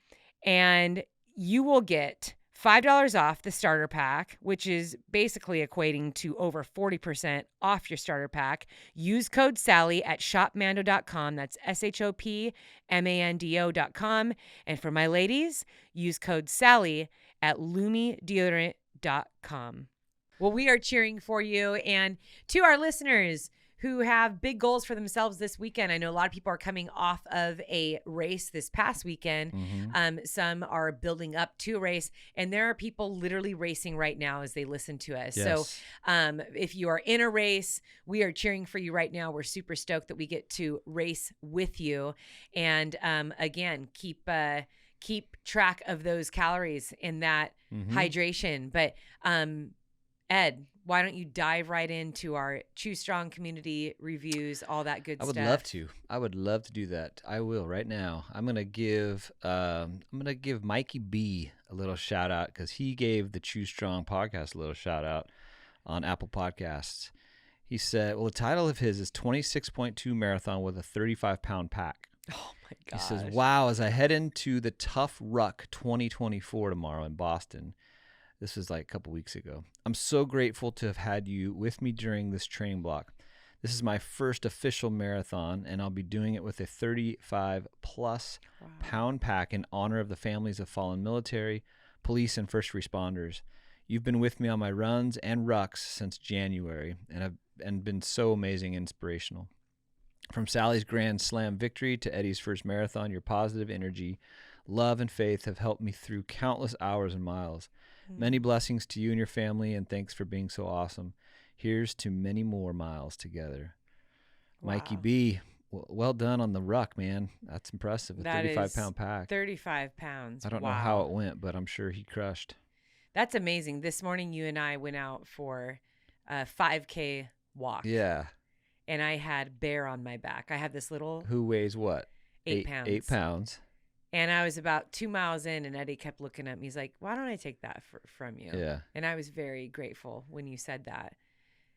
and you will get $5 off the starter pack, which is basically equating to over 40% off your starter pack. Use code Sally at shopmando.com. That's shopmando.com. And for my ladies, use code Sally at lumideodorant.com. Well, we are cheering for you. And to our listeners who have big goals for themselves this weekend, I know a lot of people are coming off of a race this past weekend. Mm-hmm. Some are building up to a race, and there are people literally racing right now as they listen to us. Yes. So if you are in a race, we are cheering for you right now. We're super stoked that we get to race with you. And again, keep track of those calories in that hydration. But Ed, why don't you dive right into our Chew Strong community reviews, all that good stuff? I would love to do that. I will right now. I'm gonna give Mikey B a little shout out because he gave the Chew Strong podcast a little shout out on Apple Podcasts. He said, well, the title of his is 26.2 marathon with a 35-pound pack. Oh my gosh. He says, wow, as I head into the Tough Ruck 2024 tomorrow in Boston. This was like a couple weeks ago. I'm so grateful to have had you with me during this training block. This is my first official marathon, and I'll be doing it with a 35-plus pound pack in honor of the families of fallen military, police, and first responders. You've been with me on my runs and rucks since January, and been so amazing and inspirational. From Sally's Grand Slam victory to Eddie's first marathon, your positive energy, love, and faith have helped me through countless hours and miles. Many blessings to you and your family, and thanks for being so awesome. Here's to many more miles together. Wow. Mikey B, well done on the ruck, man. That's impressive. A 35-pound pack. 35 pounds. I don't know how it went, but I'm sure he crushed. That's amazing. This morning, you and I went out for a 5K walk. Yeah. And I had Bear on my back. I have this little... Who weighs what? 8 pounds. 8 pounds. And I was about 2 miles in, and Eddie kept looking at me. He's like, why don't I take that from you? Yeah. And I was very grateful when you said that.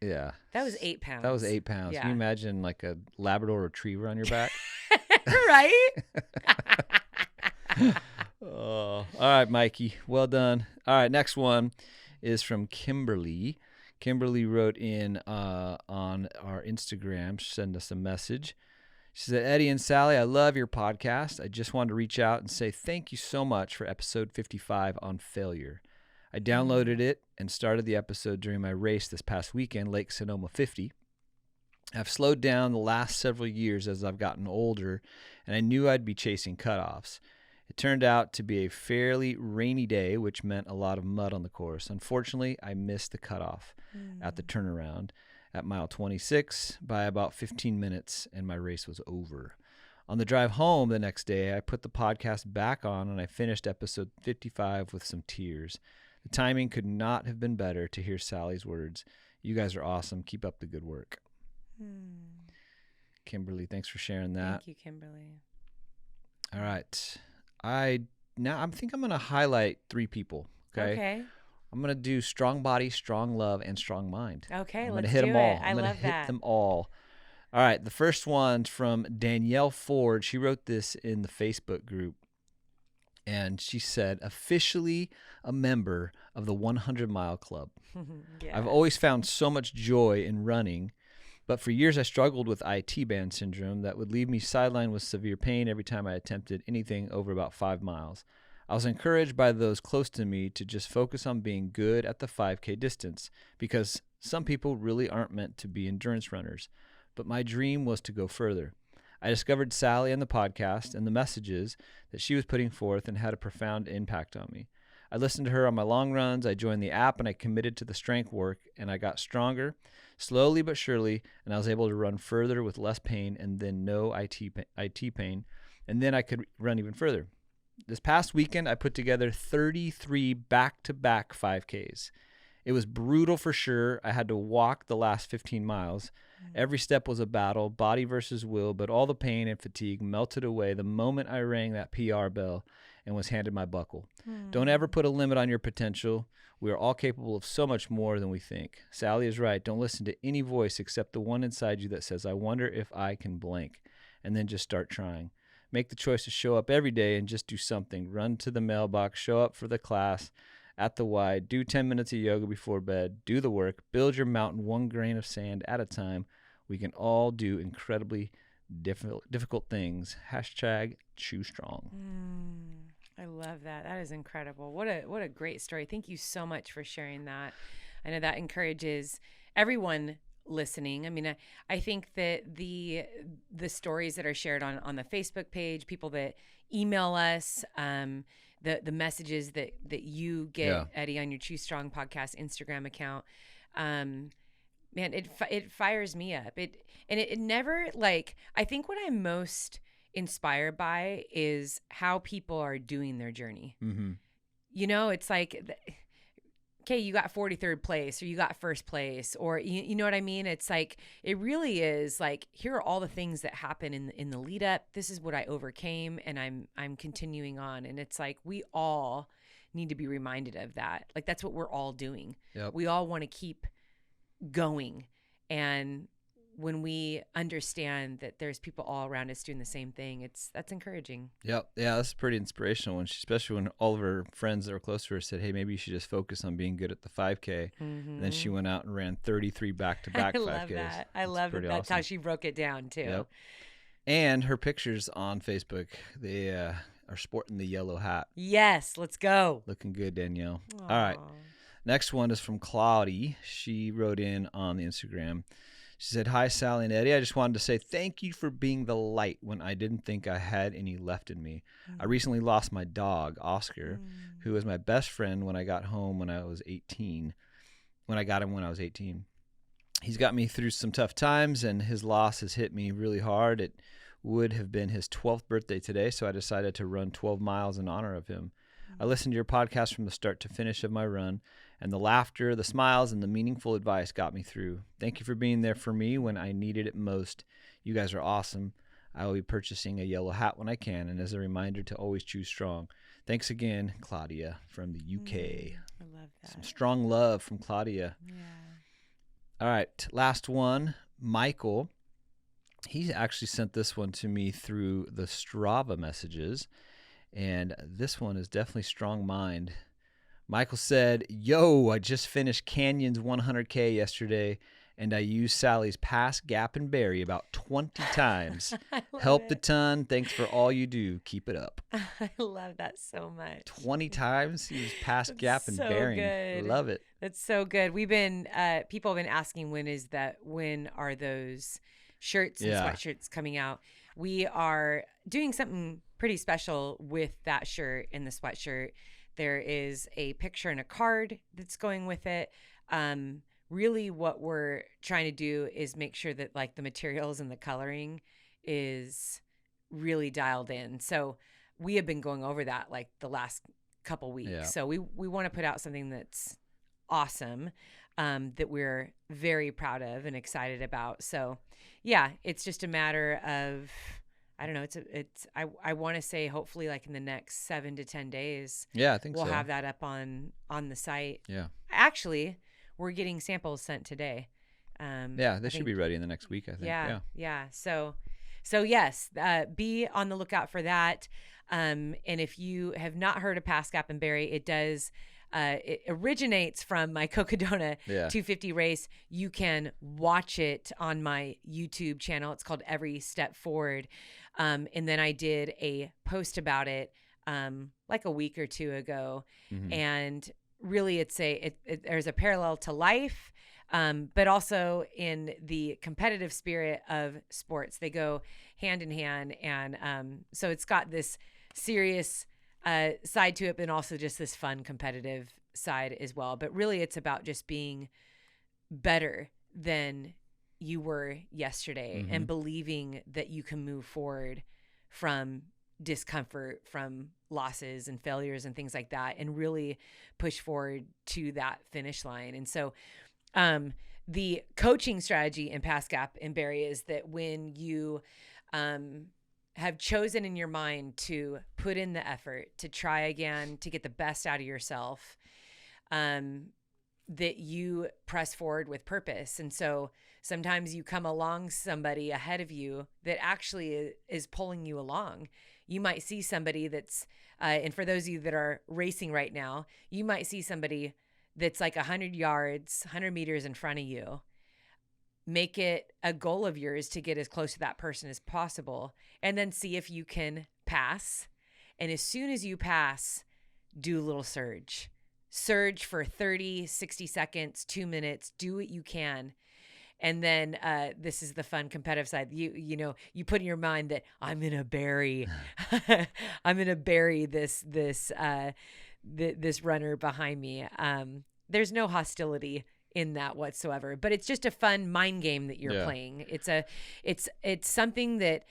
Yeah. That was 8 pounds. That was 8 pounds. Yeah. Can you imagine like a Labrador retriever on your back? Right? Oh, all right, Mikey. Well done. All right, next one is from Kimberly. Kimberly wrote in on our Instagram, send us a message. She said, Eddie and Sally, I love your podcast. I just wanted to reach out and say thank you so much for episode 55 on failure. I downloaded it and started the episode during my race this past weekend, Lake Sonoma 50. I've slowed down the last several years as I've gotten older, and I knew I'd be chasing cutoffs. It turned out to be a fairly rainy day, which meant a lot of mud on the course. Unfortunately, I missed the cutoff at the turnaround at mile 26 by about 15 minutes, and my race was over. On the drive home the next day, I put the podcast back on, and I finished episode 55 with some tears. The timing could not have been better to hear Sally's words. You guys are awesome. Keep up the good work. Kimberly, thanks for sharing that. Thank you, Kimberly. All right. I think I'm going to highlight 3 people. Okay. I'm going to do strong body, strong love, and strong mind. Okay, I'm let's gonna hit do them all. it. I I'm love going to hit that. them all. All right. The first one's from Danielle Ford. She wrote this in the Facebook group. And she said, officially a member of the 100 Mile Club. Yeah. I've always found so much joy in running, but for years I struggled with IT band syndrome that would leave me sidelined with severe pain every time I attempted anything over about 5 miles. I was encouraged by those close to me to just focus on being good at the 5K distance, because some people really aren't meant to be endurance runners. But my dream was to go further. I discovered Sally and the podcast and the messages that she was putting forth, and had a profound impact on me. I listened to her on my long runs. I joined the app, and I committed to the strength work, and I got stronger slowly but surely, and I was able to run further with less pain and then no IT pain, and then I could run even further. This past weekend, I put together 33 back-to-back 5Ks. It was brutal for sure. I had to walk the last 15 miles. Every step was a battle, body versus will, but all the pain and fatigue melted away the moment I rang that PR bell and was handed my buckle. Don't ever put a limit on your potential. We are all capable of so much more than we think. Sally is right. Don't listen to any voice except the one inside you that says, I wonder if I can blank, and then just start trying. Make the choice to show up every day and just do something. Run to the mailbox, show up for the class at the Y, do 10 minutes of yoga before bed, do the work, build your mountain one grain of sand at a time. We can all do incredibly difficult things. Hashtag choose strong. I love that. That is incredible. What a great story. Thank you so much for sharing that. I know that encourages everyone listening. I mean, I think that the stories that are shared on the Facebook page, people that email us, the messages that you get, Eddie, on your Choose Strong podcast Instagram account, man, it fires me up. It never, like, I think what I'm most inspired by is how people are doing their journey. You know, it's like, okay, you got 43rd place, or you got first place, or you know what I mean? It's like, it really is like, here are all the things that happen in the lead up. This is what I overcame, and I'm continuing on. And it's like, we all need to be reminded of that. Like, that's what we're all doing. Yep. We all want to keep going. And when we understand that there's people all around us doing the same thing, that's encouraging. Yep. Yeah, that's pretty inspirational. Especially when all of her friends that were close to her said, hey, maybe you should just focus on being good at the 5K. And then she went out and ran 33 back-to-back 5Ks. I love that. I love that. That's how she broke it down, too. Yep. And her pictures on Facebook, they are sporting the yellow hat. Yes, let's go. Looking good, Danielle. Aww. All right. Next one is from Cloudy. She wrote in on the Instagram. She said, hi, Sally and Eddie. I just wanted to say thank you for being the light when I didn't think I had any left in me. I recently lost my dog, Oscar, who was my best friend when I got home when I was 18. When I got him when I was 18. He's got me through some tough times, and his loss has hit me really hard. It would have been his 12th birthday today, so I decided to run 12 miles in honor of him. I listened to your podcast from the start to finish of my run, and the laughter, the smiles, and the meaningful advice got me through. Thank you for being there for me when I needed it most. You guys are awesome. I will be purchasing a yellow hat when I can, and as a reminder to always choose strong. Thanks again, Claudia from the UK. I love that. Some strong love from Claudia. Yeah. All right, last one, Michael. He actually sent this one to me through the Strava messages, and this one is definitely strong mind. Michael said, yo, I just finished Canyon's 100K yesterday, and I use Sally's pass, gap, and bury about 20 times. I love Helped a it. ton. Thanks for all you do. Keep it up. I love that so much. 20 times use pass, That's gap, and so bearing. good. Love it. That's so good. We've been people have been asking when are those shirts and sweatshirts coming out. We are doing something pretty special with that shirt and the sweatshirt. There is a picture and a card that's going with it. Really what we're trying to do is make sure that like the materials and the coloring is really dialed in. So we have been going over that like the last couple weeks. Yeah. So we want to put out something that's awesome, that we're very proud of and excited about. So yeah, it's just a matter of, I don't know. I want to say hopefully like in the next 7 to 10 days. Yeah, I think we'll so. have that up on the site. Yeah. Actually, we're getting samples sent today. Yeah, they should be ready in the next week, I think. Yeah. So yes, be on the lookout for that. And if you have not heard of Pass, Gap, and Bury, it originates from my Cocodona 250 race. You can watch it on my YouTube channel. It's called Every Step Forward. And then I did a post about it like a week or two ago. Mm-hmm. And really there's a parallel to life, but also in the competitive spirit of sports. They go hand in hand. And so it's got this serious side to it, but also just this fun competitive side as well. But really it's about just being better than you were yesterday, mm-hmm. and believing that you can move forward from discomfort, from losses and failures and things like that, and really push forward to that finish line. And so the coaching strategy in Pass, Gap, and Bury is that when you have chosen in your mind to put in the effort, to try again, to get the best out of yourself, that you press forward with purpose. And so sometimes you come along somebody ahead of you that actually is pulling you along. You might see somebody that's, and for those of you that are racing right now, you might see somebody that's like 100 yards, 100 meters in front of you. Make it a goal of yours to get as close to that person as possible, and then see if you can pass. And as soon as you pass, do a little surge for 30, 60 seconds, 2 minutes, do what you can. And then this is the fun competitive side. You know, you put in your mind that I'm going to bury, this runner behind me. There's no hostility in that whatsoever, but it's just a fun mind game that you're playing. It's something that,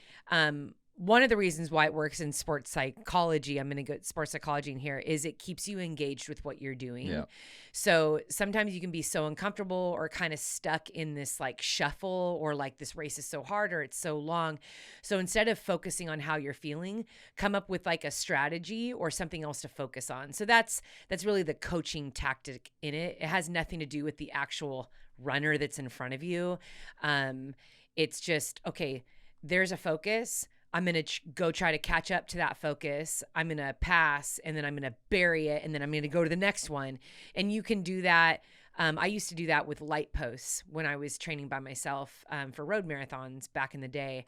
one of the reasons why it works in sports psychology, I'm going to go sports psychology in here, is it keeps you engaged with what you're doing. Yeah. So sometimes you can be so uncomfortable or kind of stuck in this like shuffle, or like this race is so hard or it's so long. So instead of focusing on how you're feeling, come up with like a strategy or something else to focus on. So that's really the coaching tactic in it. It has nothing to do with the actual runner that's in front of you. It's just, okay, there's a focus. I'm going to go try to catch up to that focus. I'm going to pass, and then I'm going to bury it, and then I'm going to go to the next one. And you can do that. I used to do that with light posts when I was training by myself for road marathons back in the day.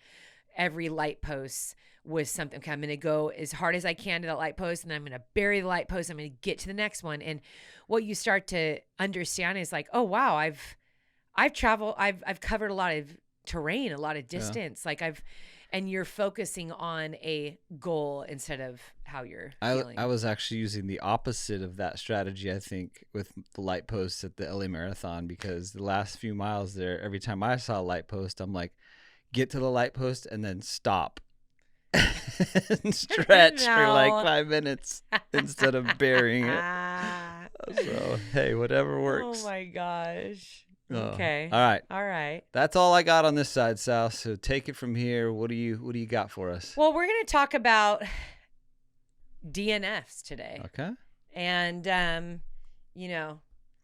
Every light post was something. Okay, I'm going to go as hard as I can to that light post, and then I'm going to bury the light post. I'm going to get to the next one. And what you start to understand is like, oh, wow, I've traveled, I've covered a lot of terrain, a lot of distance. Yeah. And you're focusing on a goal instead of how you're feeling. I was actually using the opposite of that strategy, I think, with the light posts at the LA Marathon, because the last few miles there, every time I saw a light post, I'm like, get to the light post and then stop and stretch for like 5 minutes instead of burying it. So, hey, whatever works. Oh, my gosh. Okay. All right. All right. That's all I got on this side, Sal. So take it from here. What do you got for us? Well, we're going to talk about DNFs today. Okay. And you know,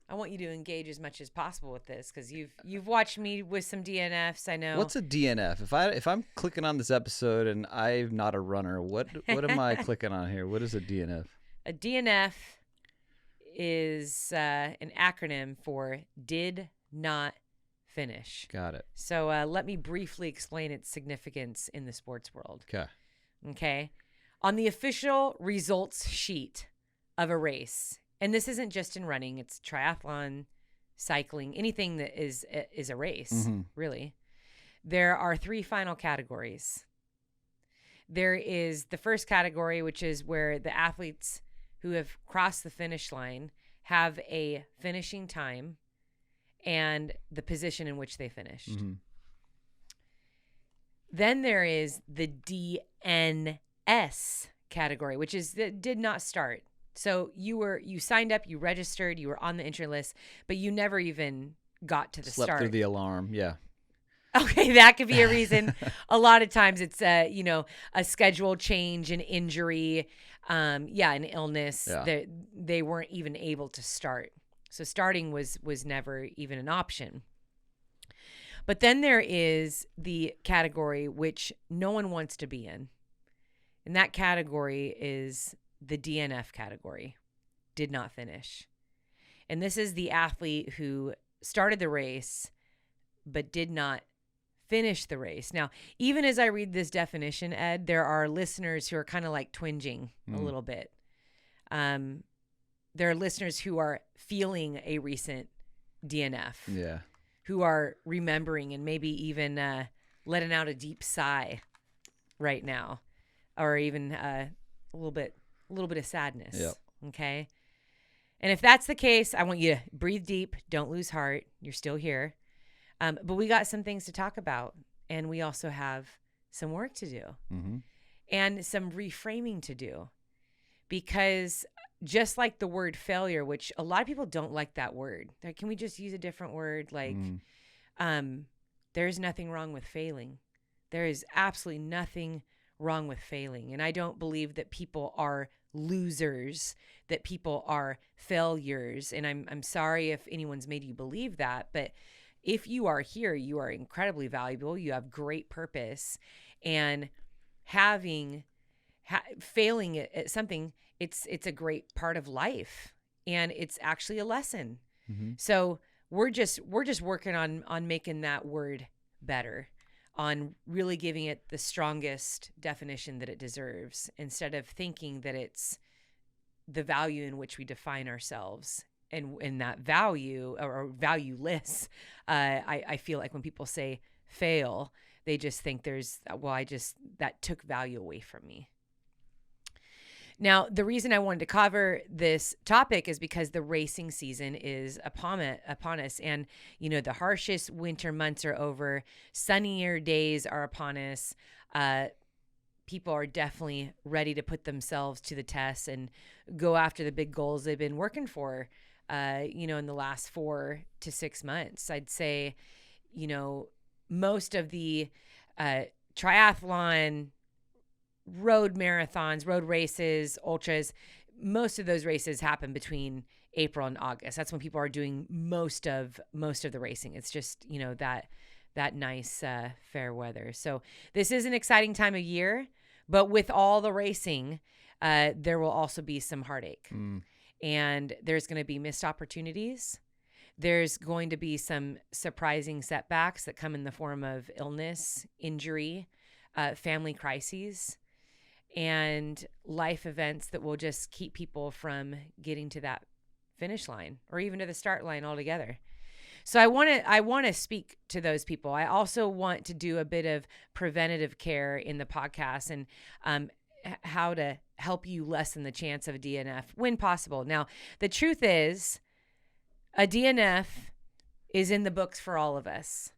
I want you to engage as much as possible with this, because you've watched me with some DNFs. I know. What's a DNF? If I'm clicking on this episode and I'm not a runner, what am I clicking on here? What is a DNF? A DNF is an acronym for did not finish. Got it. So let me briefly explain its significance in the sports world. Okay. Okay. On the official results sheet of a race, and this isn't just in running, it's triathlon, cycling, anything that is a race, really. There are 3 final categories. There is the first category, which is where the athletes who have crossed the finish line have a finishing time and the position in which they finished. Then there is the DNS category, which is that did not start. So you signed up, you registered, you were on the entry list, but you never even got to the Slept start. through the alarm. Yeah. Okay, that could be a reason. A lot of times it's a schedule change, an injury, an illness. Yeah. They weren't even able to start. So starting was never even an option. But then there is the category which no one wants to be in. And that category is the DNF category, did not finish. And this is the athlete who started the race but did not finish the race. Now, even as I read this definition, Ed, there are listeners who are kind of like twinging a little bit. There are listeners who are feeling a recent DNF. Yeah. Who are remembering and maybe even letting out a deep sigh right now, or even a little bit of sadness. Yep. Okay. And if that's the case, I want you to breathe deep. Don't lose heart. You're still here. But we got some things to talk about, and we also have some work to do and some reframing to do, because just like the word failure, which a lot of people don't like that word. Like, can we just use a different word? Like, there's nothing wrong with failing. There is absolutely nothing wrong with failing. And I don't believe that people are losers, that people are failures. And I'm sorry if anyone's made you believe that, but if you are here, you are incredibly valuable. You have great purpose, and failing at something, it's a great part of life, and it's actually a lesson. So we're just working on making that word better, on really giving it the strongest definition that it deserves, instead of thinking that it's the value in which we define ourselves. And that value or valueless, I feel like when people say fail, they just think that took value away from me. Now, the reason I wanted to cover this topic is because the racing season is upon us. And, the harshest winter months are over. Sunnier days are upon us. People are definitely ready to put themselves to the test and go after the big goals they've been working for, in the last 4 to 6 months. I'd say, most of the triathlon, road marathons, road races, ultras, most of those races happen between April and August. That's when people are doing most of the racing. It's just, that nice, fair weather. So this is an exciting time of year, but with all the racing, there will also be some heartache. And there's going to be missed opportunities. There's going to be some surprising setbacks that come in the form of illness, injury, family crises, and life events that will just keep people from getting to that finish line or even to the start line altogether. So I want to speak to those people. I also want to do a bit of preventative care in the podcast and how to help you lessen the chance of a DNF when possible. Now, the truth is, a DNF is in the books for all of us.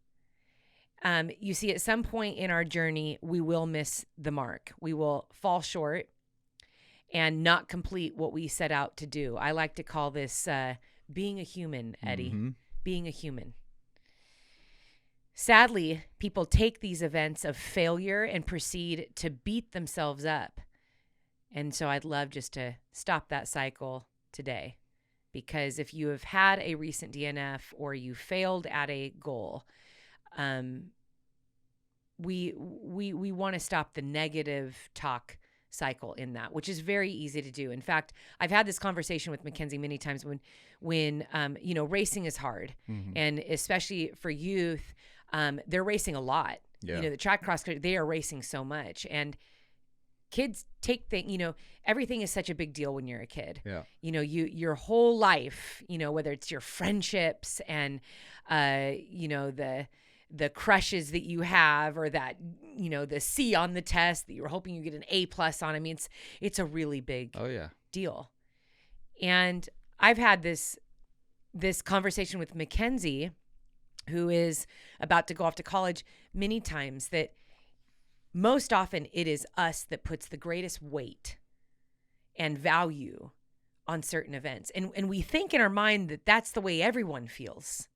You see, at some point in our journey, we will miss the mark. We will fall short and not complete what we set out to do. I like to call this being a human, Eddie, being a human. Sadly, people take these events of failure and proceed to beat themselves up. And so I'd love just to stop that cycle today, because if you have had a recent DNF or you failed at a goal, we want to stop the negative talk cycle in that, which is very easy to do. In fact, I've had this conversation with Mackenzie many times when racing is hard, and especially for youth, they're racing a lot. Yeah. You know, the track cross country, they are racing so much, and kids take everything is such a big deal when you're a kid. Yeah. You know, your whole life, whether it's your friendships and, the crushes that you have, or that, the C on the test that you're hoping you get an A+ on. I mean, it's a really big deal. And I've had this conversation with Mackenzie, who is about to go off to college, many times, that most often it is us that puts the greatest weight and value on certain events. And we think in our mind that that's the way everyone feels,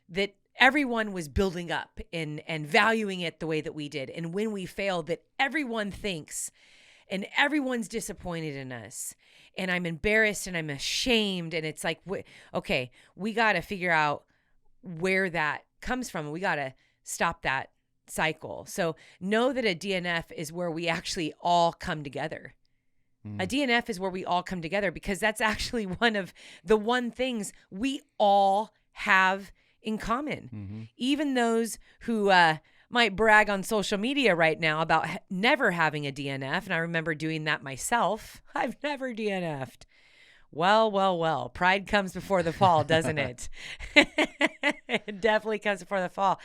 that everyone was building up and valuing it the way that we did. And when we fail, that everyone thinks and everyone's disappointed in us. And I'm embarrassed and I'm ashamed. And it's like, okay, we got to figure out where that comes from. We got to stop that cycle. So know that a DNF is where we actually all come together. A DNF is where we all come together, because that's actually one of the things we all have in common. Even those who might brag on social media right now about never having a DNF. And I remember doing that myself. I've never DNF'd. Well, pride comes before the fall, doesn't it? It definitely comes before the fall.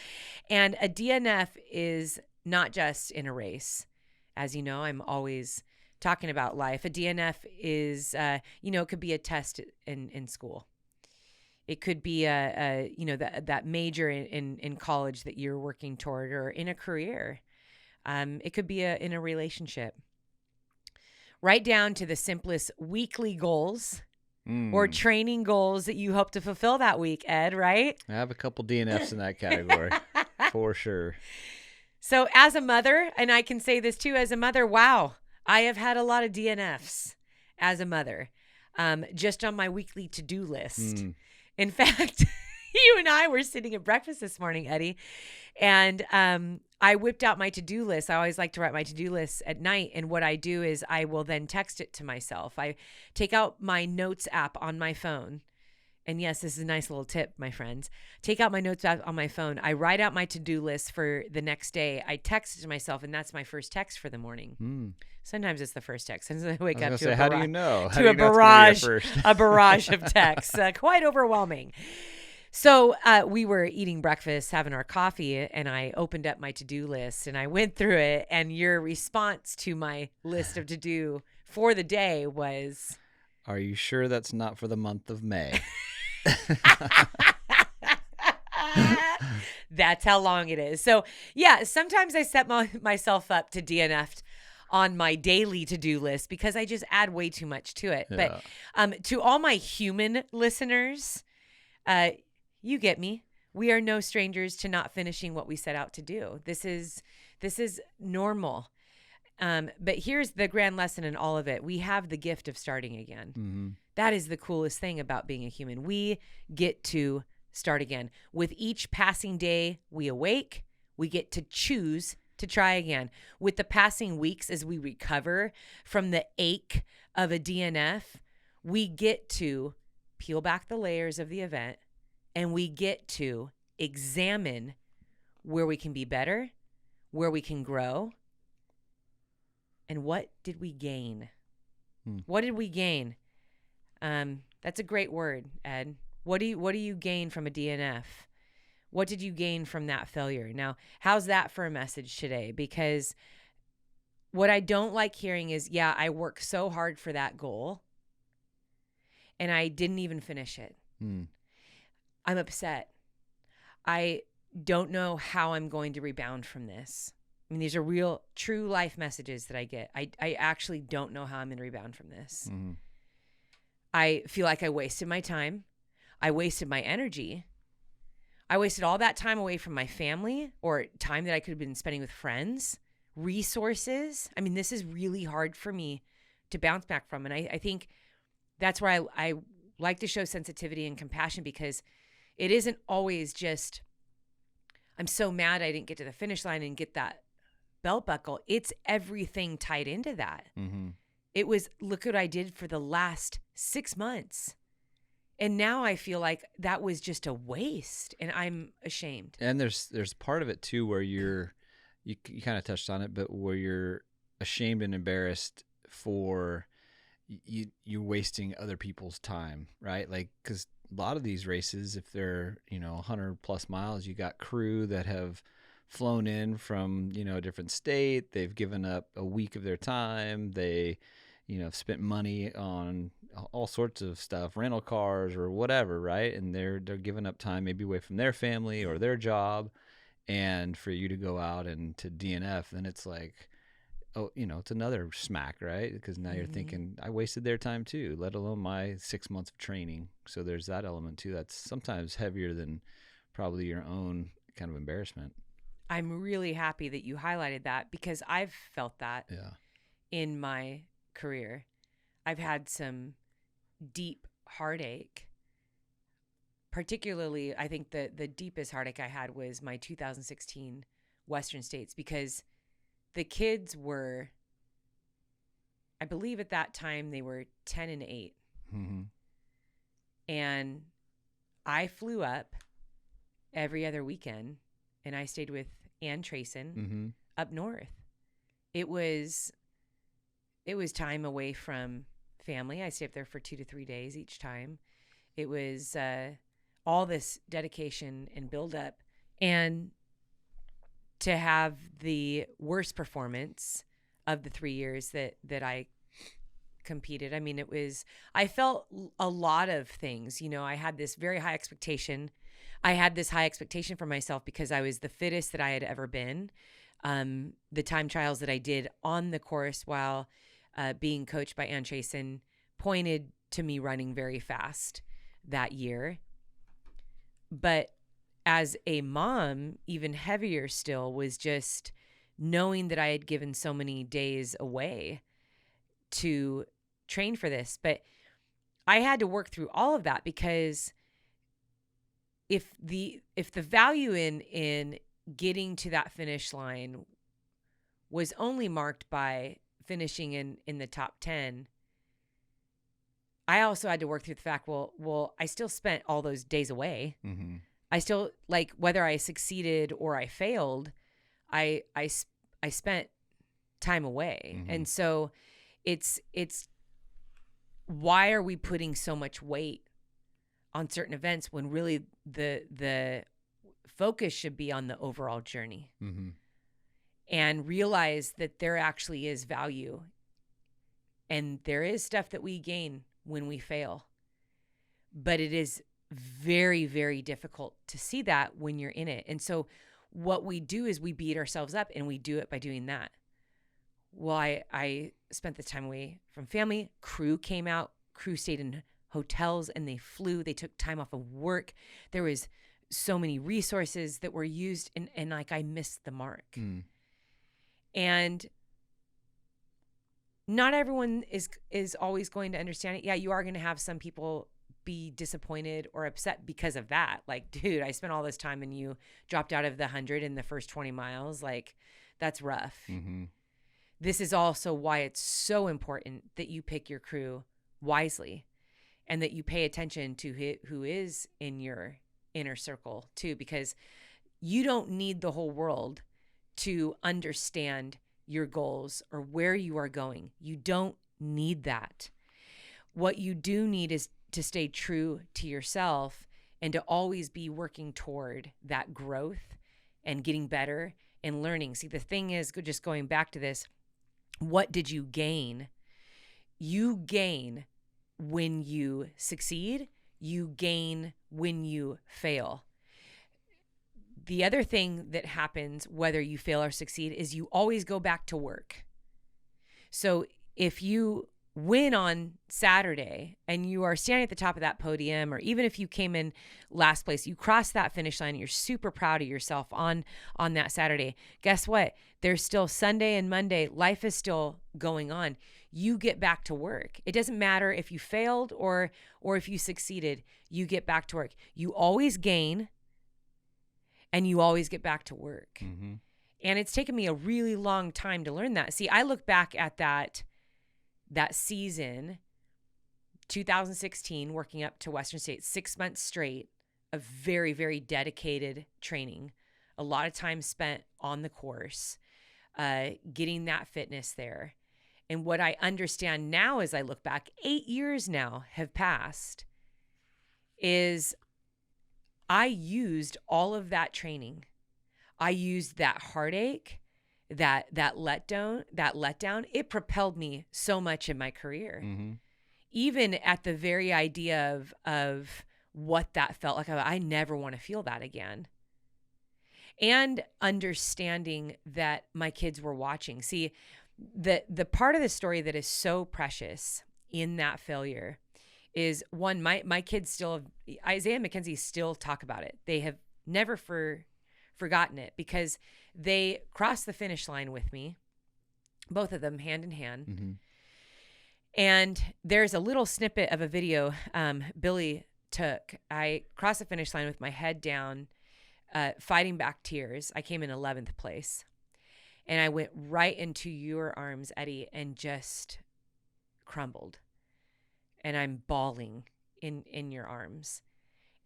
And a DNF is not just in a race. As you know, I'm always talking about life. A DNF is, it could be a test in school. It could be that major in college that you're working toward, or in a career. It could be in a relationship. Right down to the simplest weekly goals or training goals that you hope to fulfill that week, Ed, right? I have a couple DNFs in that category, for sure. So as a mother, and I can say this too, as a mother, wow, I have had a lot of DNFs as a mother, just on my weekly to-do list. In fact, you and I were sitting at breakfast this morning, Eddie, and I whipped out my to-do list. I always like to write my to-do list at night. And what I do is I will then text it to myself. I take out my notes app on my phone. And yes, this is a nice little tip, my friends. Take out my notes app on my phone. I write out my to-do list for the next day. I text it to myself, and that's my first text for the morning. Sometimes it's the first text. Sometimes I wake up to how do you know? To a barrage of texts. Quite overwhelming. So we were eating breakfast, having our coffee, and I opened up my to-do list and I went through it. And your response to my list of to-do for the day was, "Are you sure that's not for the month of May?" That's how long it is. So yeah, sometimes I set myself up to DNF on my daily to-do list because I just add way too much to it. Yeah. But to all my human listeners, you get me. We are no strangers to not finishing what we set out to do. This is normal. But here's the grand lesson in all of it. We have the gift of starting again. That is the coolest thing about being a human. We get to start again. With each passing day we awake, we get to choose to try again. With the passing weeks as we recover from the ache of a DNF, we get to peel back the layers of the event, and we get to examine where we can be better, where we can grow, and what did we gain? What did we gain? That's a great word, Ed. What do you gain from a DNF? What did you gain from that failure? Now, how's that for a message today? Because what I don't like hearing is, yeah, I worked so hard for that goal and I didn't even finish it. I'm upset. I don't know how I'm going to rebound from this. I mean, these are real, true life messages that I get. I actually don't know how I'm going to rebound from this. I feel like I wasted my time. I wasted my energy. I wasted all that time away from my family, or time that I could have been spending with friends, resources. I mean, this is really hard for me to bounce back from. And I think that's where I like to show sensitivity and compassion, because it isn't always just, I'm so mad I didn't get to the finish line and get that belt buckle. It's everything tied into that. Mm-hmm. It was, look what I did for the last 6 months. And now I feel like that was just a waste, and I'm ashamed. And there's part of it too where you kind of touched on it, but where you're ashamed and embarrassed for you're wasting other people's time, right? Like, because a lot of these races, if they're 100 plus miles, you got crew that have flown in from a different state. They've given up a week of their time. They have spent money on all sorts of stuff, rental cars or whatever, right? And they're giving up time maybe away from their family or their job, and for you to go out and to DNF, then it's like, oh, it's another smack, right? Because now you're thinking, I wasted their time too, let alone my 6 months of training. So there's that element too that's sometimes heavier than probably your own kind of embarrassment. I'm really happy that you highlighted that, because I've felt that in my career. I've had some deep heartache. Particularly, I think the deepest heartache I had was my 2016 Western States, because the kids were, I believe at that time, they were 10 and 8. Mm-hmm. And I flew up every other weekend, and I stayed with Ann Trayson up north. It was time away from family. I stayed up there for 2 to 3 days each time. It was all this dedication and build up, and to have the worst performance of the 3 years that I competed. I mean, I felt a lot of things. I had this very high expectation. I had this high expectation for myself because I was the fittest that I had ever been. The time trials that I did on the course while being coached by Ann Trayson pointed to me running very fast that year. But as a mom, even heavier still was just knowing that I had given so many days away to train for this. But I had to work through all of that, because if the value in getting to that finish line was only marked by finishing in the top 10, I also had to work through the fact, well, I still spent all those days away. Mm-hmm. I still, like, whether I succeeded or I failed, I spent time away. Mm-hmm. And so it's why are we putting so much weight on certain events when really the focus should be on the overall journey? Mm-hmm. And realize that there actually is value, and there is stuff that we gain when we fail, but it is very, very difficult to see that when you're in it. And so what we do is we beat ourselves up, and we do it by doing that. Well, I spent the time away from family. Crew came out. Crew stayed in hotels, and they flew. They took time off of work. There was so many resources that were used, and like, I missed the mark. Mm. And not everyone is always going to understand it. Yeah, you are going to have some people be disappointed or upset because of that. Like, dude, I spent all this time and you dropped out of the 100 in the first 20 miles. Like, that's rough. Mm-hmm. This is also why it's so important that you pick your crew wisely, and that you pay attention to who is in your inner circle too, because you don't need the whole world to understand your goals or where you are going. You don't need that. What you do need is to stay true to yourself, and to always be working toward that growth and getting better and learning. See, the thing is, just going back to this, what did you gain? You gain when you succeed. You gain when you fail. The other thing that happens, whether you fail or succeed, is you always go back to work. So if you win on Saturday and you are standing at the top of that podium, or even if you came in last place, you cross that finish line, you're super proud of yourself on that Saturday. Guess what? There's still Sunday and Monday. Life is still going on. You get back to work. It doesn't matter if you failed or if you succeeded. You get back to work. You always gain, and you always get back to work. Mm-hmm. And it's taken me a really long time to learn that. See, I look back at that season, 2016, working up to Western States, 6 months straight of very, very dedicated training. A lot of time spent on the course, getting that fitness there. And what I understand now as I look back, 8 years now have passed, is I used all of that training. I used that heartache, that letdown. It propelled me so much in my career. Mm-hmm. Even at the very idea of what that felt like. I never want to feel that again. And understanding that my kids were watching. See, the part of the story that is so precious in that failure is, one, my kids still, Isaiah and Mackenzie still talk about it. They have never forgotten it, because they crossed the finish line with me, both of them hand in hand. Mm-hmm. And there's a little snippet of a video Billy took. I crossed the finish line with my head down, fighting back tears. I came in 11th place. And I went right into your arms, Eddie, and just crumbled. And I'm bawling in your arms.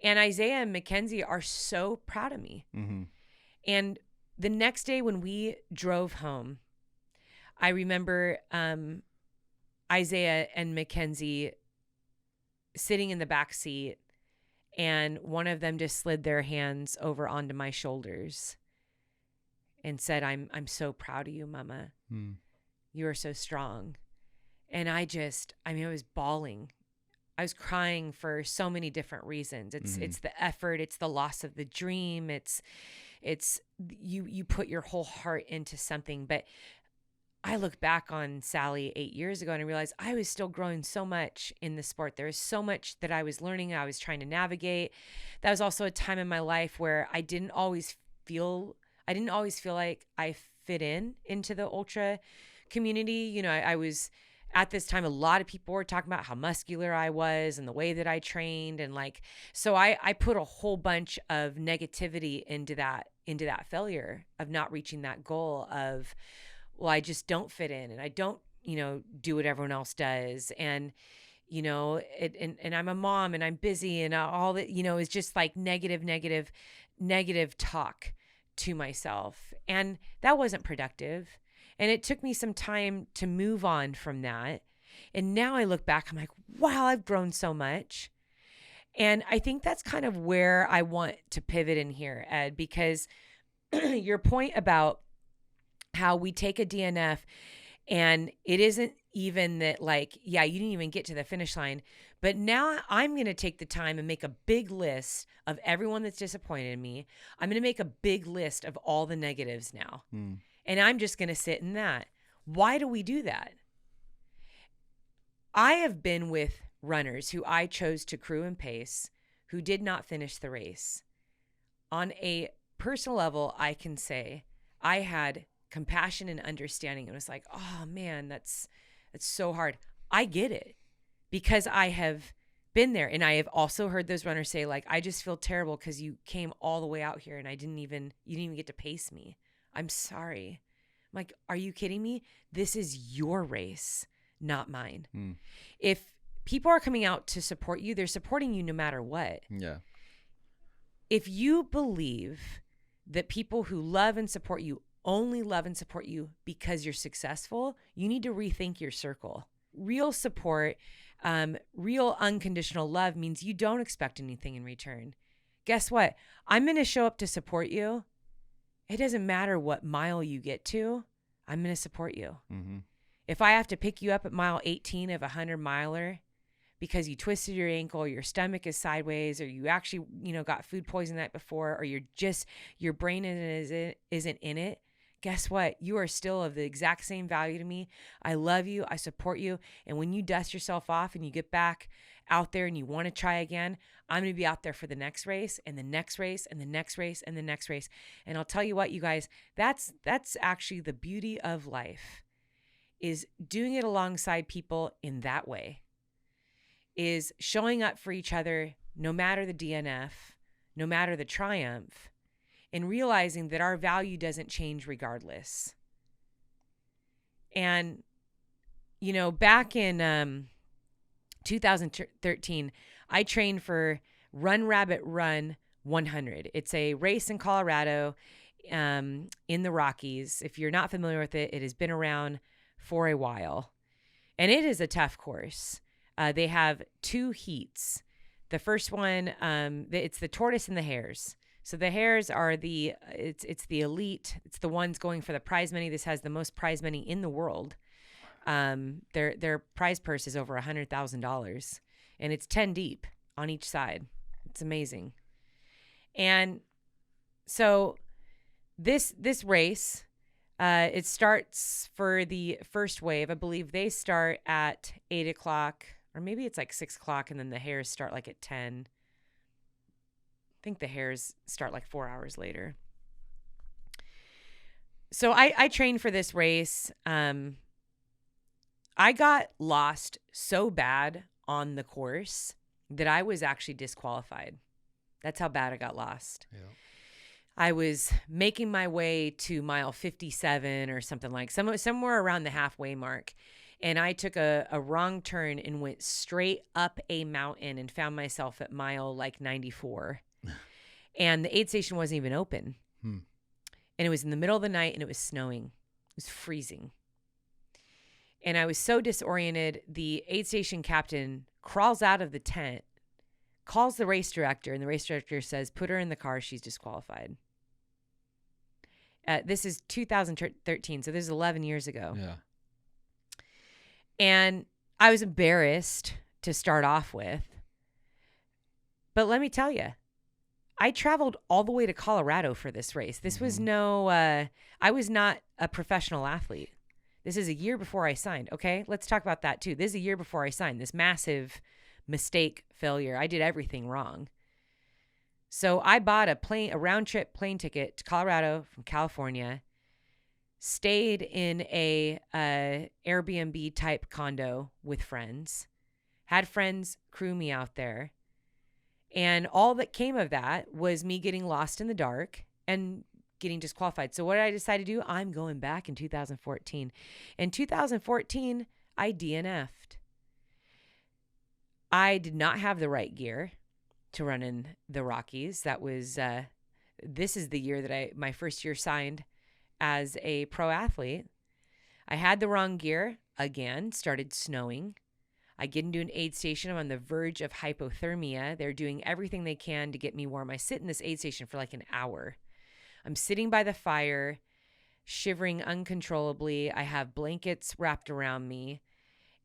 And Isaiah and Mackenzie are so proud of me. Mm-hmm. And the next day when we drove home, I remember Isaiah and Mackenzie sitting in the back seat, and one of them just slid their hands over onto my shoulders and said, I'm so proud of you, Mama. You are so strong. And I was bawling. I was crying for so many different reasons. It's the effort, it's the loss of the dream, it's you put your whole heart into something. But I look back on Sally 8 years ago and I realized I was still growing so much in the sport. There was so much that I was learning. I was trying to navigate. That was also a time in my life where I didn't always feel like I fit into the ultra community. You know, I was at this time, a lot of people were talking about how muscular I was and the way that I trained. And so I put a whole bunch of negativity into that failure of not reaching that goal of, well, I just don't fit in and I don't, do what everyone else does. And, and I'm a mom and I'm busy and all that, is just like negative talk to myself. And that wasn't productive. And it took me some time to move on from that. And now I look back, I'm like, wow, I've grown so much. And I think that's kind of where I want to pivot in here, Ed, because your point about how we take a DNF and it isn't even that you didn't even get to the finish line. But now I'm going to take the time and make a big list of everyone that's disappointed in me. I'm going to make a big list of all the negatives now. And I'm just going to sit in that. Why do we do that? I have been with runners who I chose to crew and pace who did not finish the race. On a personal level, I can say I had compassion and understanding. It was like, oh man, that's so hard. I get it because I have been there. And I have also heard those runners say, I just feel terrible because you came all the way out here and you didn't even get to pace me. I'm sorry. I'm like, are you kidding me? This is your race, not mine. If people are coming out to support you, they're supporting you no matter what. Yeah. If you believe that people who love and support you only love and support you because you're successful, you need to rethink your circle. Real support, real unconditional love means you don't expect anything in return. Guess what? I'm going to show up to support you. It doesn't matter what mile you get to, I'm going to support you. Mm-hmm. If I have to pick you up at mile 18 of a 100-miler because you twisted your ankle, or your stomach is sideways, or you actually, got food poisoning the night before, or your brain isn't in it, guess what? You are still of the exact same value to me. I love you. I support you. And when you dust yourself off and you get back out there and you want to try again, I'm going to be out there for the next race and the next race and the next race and the next race. And I'll tell you what, you guys, that's actually the beauty of life, is doing it alongside people in that way, is showing up for each other no matter the DNF, no matter the triumph, and realizing that our value doesn't change regardless. And, back in 2013, I trained for Run Rabbit Run 100. It's a race in Colorado in the Rockies. If you're not familiar with it, it has been around for a while. And it is a tough course. They have 2 heats. The first one, it's the tortoise and the hares. So the hares are it's the elite. It's the ones going for the prize money. This has the most prize money in the world. Their prize purse is over $100,000, and it's 10 deep on each side. It's amazing. And so this race, it starts for the first wave. I believe they start at 8 o'clock, or maybe it's like 6 o'clock, and then the hares start like at 10. I think the hares start like 4 hours later. So I trained for this race. I got lost so bad on the course that I was actually disqualified. That's how bad I got lost. Yeah. I was making my way to mile 57 or something somewhere around the halfway mark. And I took a wrong turn and went straight up a mountain and found myself at mile like 94. And the aid station wasn't even open. And it was in the middle of the night and it was snowing. It was freezing. And I was so disoriented. The aid station captain crawls out of the tent, calls the race director, and the race director says, put her in the car. She's disqualified. This is 2013, so this is 11 years ago. Yeah. And I was embarrassed to start off with. But let me tell you, I traveled all the way to Colorado for this race. This was I was not a professional athlete. This is a year before I signed. Okay, let's talk about that too. This is a year before I signed. This massive mistake, failure. I did everything wrong. So I bought a round trip plane ticket to Colorado from California, stayed in a Airbnb type condo with friends, had friends crew me out there. And all that came of that was me getting lost in the dark and getting disqualified. So what did I decide to do? I'm going back in 2014. In 2014, I DNF'd. I did not have the right gear to run in the Rockies. That was, this is the year that my first year signed as a pro athlete. I had the wrong gear again, started snowing. I get into an aid station. I'm on the verge of hypothermia. They're doing everything they can to get me warm. I sit in this aid station for like an hour. I'm sitting by the fire, shivering uncontrollably. I have blankets wrapped around me,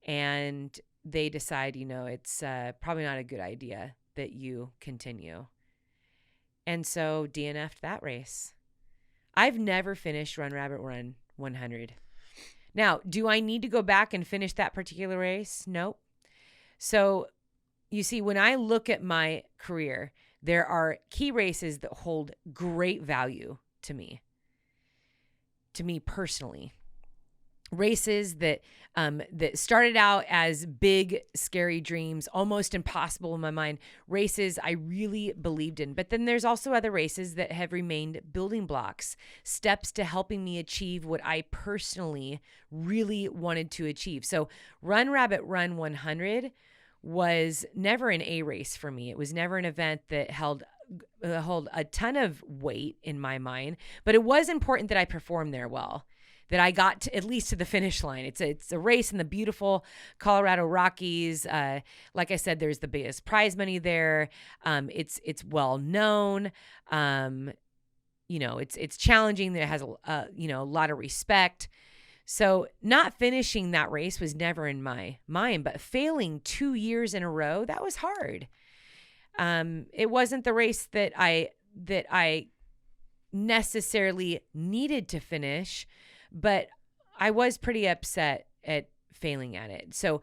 and they decide, it's probably not a good idea that you continue. And so DNF'd that race. I've never finished Run Rabbit Run 100. Now, do I need to go back and finish that particular race? Nope. So you see, when I look at my career, there are key races that hold great value to me personally. Races that started out as big, scary dreams, almost impossible in my mind. Races I really believed in. But then there's also other races that have remained building blocks, steps to helping me achieve what I personally really wanted to achieve. So Run Rabbit Run 100 was never an A race for me. It was never an event that held a ton of weight in my mind, but it was important that I performed there well, that I got to, at least to the finish line. It's a race in the beautiful Colorado Rockies. Like I said, there's the biggest prize money there. It's well known. It's challenging. It has a lot of respect. So not finishing that race was never in my mind, but failing 2 years in a row, that was hard. It wasn't the race that I necessarily needed to finish, but I was pretty upset at failing at it. So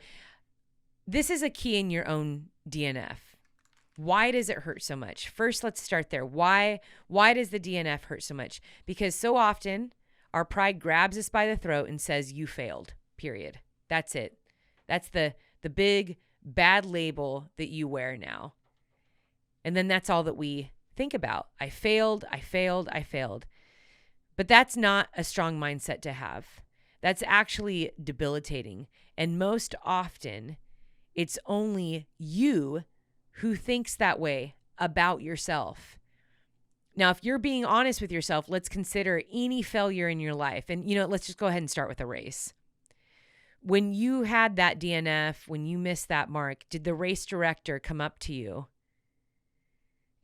this is a key in your own DNF. Why does it hurt so much? First, let's start there. Why does the DNF hurt so much? Because so often our pride grabs us by the throat and says, you failed, period. That's it. That's the big bad label that you wear now. And then that's all that we think about. I failed, I failed, I failed. But that's not a strong mindset to have. That's actually debilitating. And most often, it's only you who thinks that way about yourself. Now, if you're being honest with yourself, let's consider any failure in your life. And, let's just go ahead and start with a race. When you had that DNF, when you missed that mark, did the race director come up to you?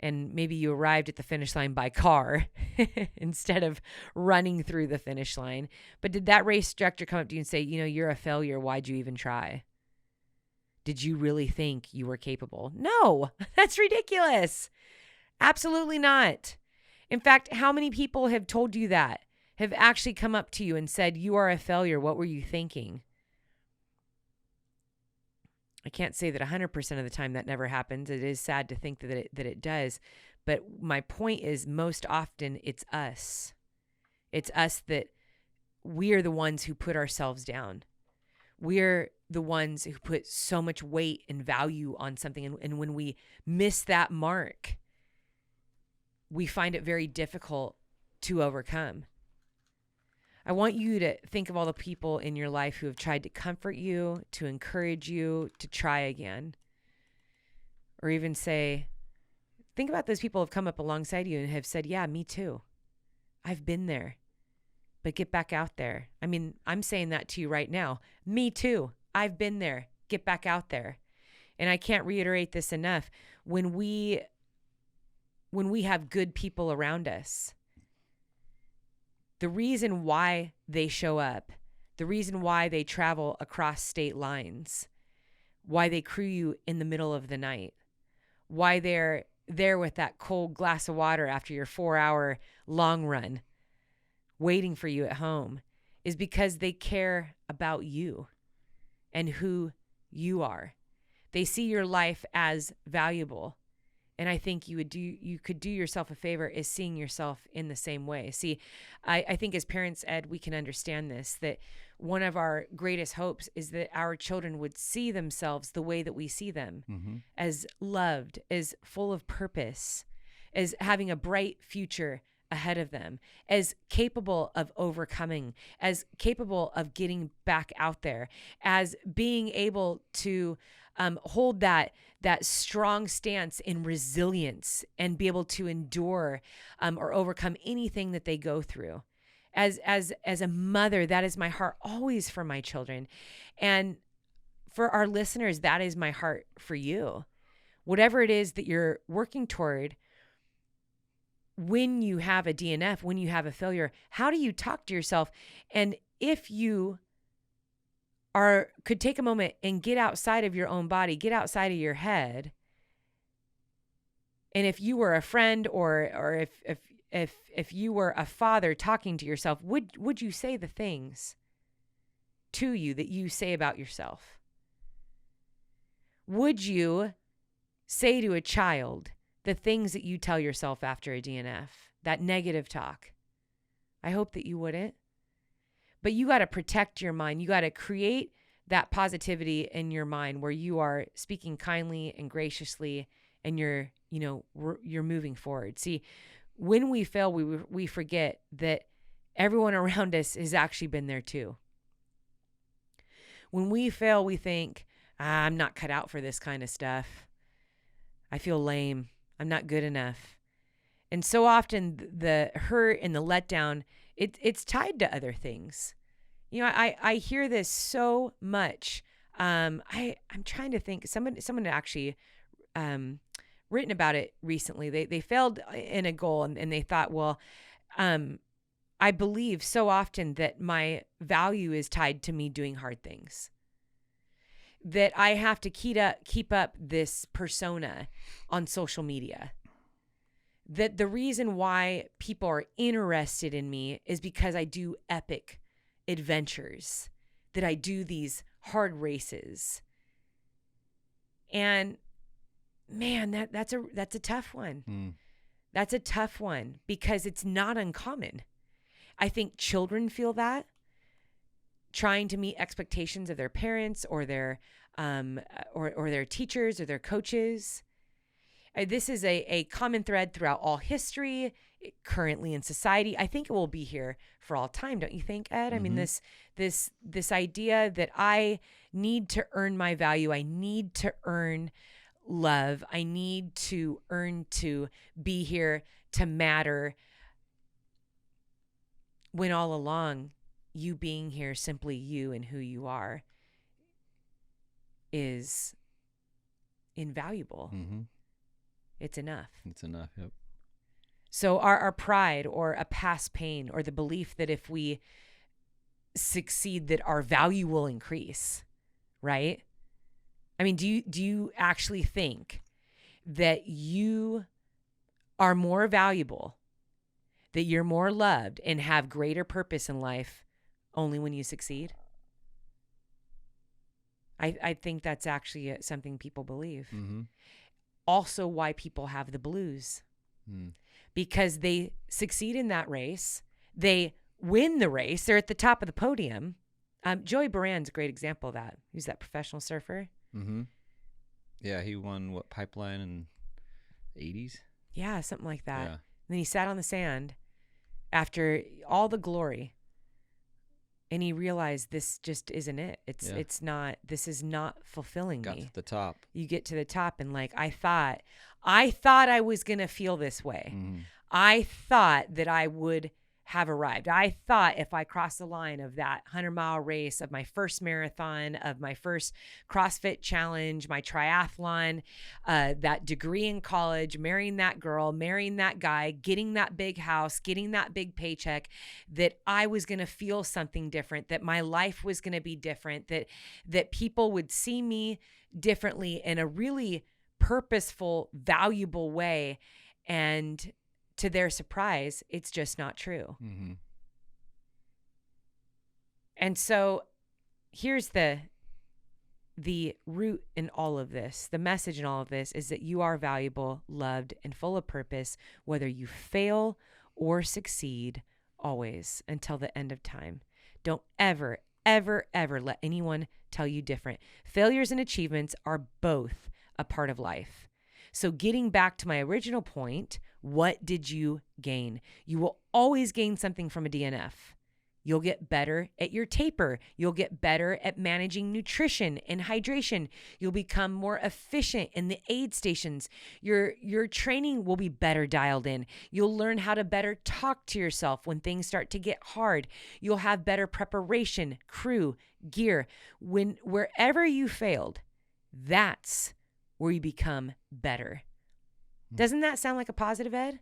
And maybe you arrived at the finish line by car instead of running through the finish line. But did that race director come up to you and say, you're a failure. Why'd you even try? Did you really think you were capable? No, that's ridiculous. Absolutely not. In fact, how many people have told you that, have actually come up to you and said, you are a failure? What were you thinking? I can't say that 100% of the time that never happens. It is sad to think that it does. But my point is, most often it's us. It's us that we are the ones who put ourselves down. We're the ones who put so much weight and value on something. And when we miss that mark, we find it very difficult to overcome. I want you to think of all the people in your life who have tried to comfort you, to encourage you to try again. Or even think about those people who have come up alongside you and have said, yeah, me too. I've been there, but get back out there. I mean, I'm saying that to you right now. Me too. I've been there. Get back out there. And I can't reiterate this enough. When we have good people around us, the reason why they show up, the reason why they travel across state lines, why they crew you in the middle of the night, why they're there with that cold glass of water after your 4-hour long run, waiting for you at home, is because they care about you and who you are. They see your life as valuable. And I think you could do yourself a favor is seeing yourself in the same way. See, I think as parents, Ed, we can understand this, that one of our greatest hopes is that our children would see themselves the way that we see them, as loved, as full of purpose, as having a bright future ahead of them, as capable of overcoming, as capable of getting back out there, as being able to hold that strong stance in resilience and be able to endure or overcome anything that they go through. As a mother, that is my heart always for my children. And for our listeners, that is my heart for you. Whatever it is that you're working toward, when you have a DNF, when you have a failure, how do you talk to yourself? And if you could take a moment and get outside of your own body, get outside of your head. And if you were a friend or if you were a father talking to yourself, would you say the things to you that you say about yourself? Would you say to a child the things that you tell yourself after a DNF, that negative talk? I hope that you wouldn't. But you got to protect your mind. You got to create that positivity in your mind where you are speaking kindly and graciously, and you're moving forward. See, when we fail, we forget that everyone around us has actually been there too. When we fail, we think, I'm not cut out for this kind of stuff. I feel lame. I'm not good enough. And so often the hurt and the letdown, it's tied to other things. I hear this so much. I'm trying to think. Someone had actually written about it recently. They failed in a goal and they thought, well, I believe so often that my value is tied to me doing hard things, that I have to keep up this persona on social media, that the reason why people are interested in me is because I do epic adventures, that I do these hard races. And man, that's a tough one. That's a tough one because it's not uncommon. I think children feel that, trying to meet expectations of their parents or their or their teachers or their coaches. This is a common thread throughout all history, currently in society. I think it will be here for all time, don't you think, Ed? I mean, this idea that I need to earn my value, I need to earn love, I need to earn to be here, to matter, when all along you being here, simply you and who you are, is invaluable. It's enough. It's enough. Yep. So our pride or a past pain or the belief that if we succeed that our value will increase, right? I mean, do you actually think that you are more valuable, that you're more loved and have greater purpose in life only when you succeed? I think that's actually something people believe. Also why people have the blues. Because they succeed in that race. They win the race. They're at the top of the podium. Joey Baran's a great example of that. He's that professional surfer. Yeah, he won, what, Pipeline in the 80s? Yeah, something like that. Yeah. And then he sat on the sand after all the glory. And he realized this just isn't it. It's not, this is not fulfilling Got me. to the top. You get to the top and like, I thought I was going to feel this way. I thought that I would have arrived. I thought if I crossed the line of that 100-mile race, of my first marathon, of my first CrossFit challenge, my triathlon, that degree in college, marrying that girl, marrying that guy, getting that big house, getting that big paycheck, that I was going to feel something different, that my life was going to be different, that people would see me differently in a really purposeful, valuable way. And to their surprise, it's just not true. And so here's the root in all of this. The message in all of this is that you are valuable, loved, and full of purpose, whether you fail or succeed, always, until the end of time. Don't ever, ever, ever let anyone tell you different. Failures and achievements are both a part of life. So getting back to my original point, what did you gain? You will always gain something from a DNF. You'll get better at your taper. You'll get better at managing nutrition and hydration. You'll become more efficient in the aid stations. Your training will be better dialed in. You'll learn how to better talk to yourself when things start to get hard. You'll have better preparation, crew, gear. Wherever you failed, that's where you become better. Doesn't that sound like a positive, Ed?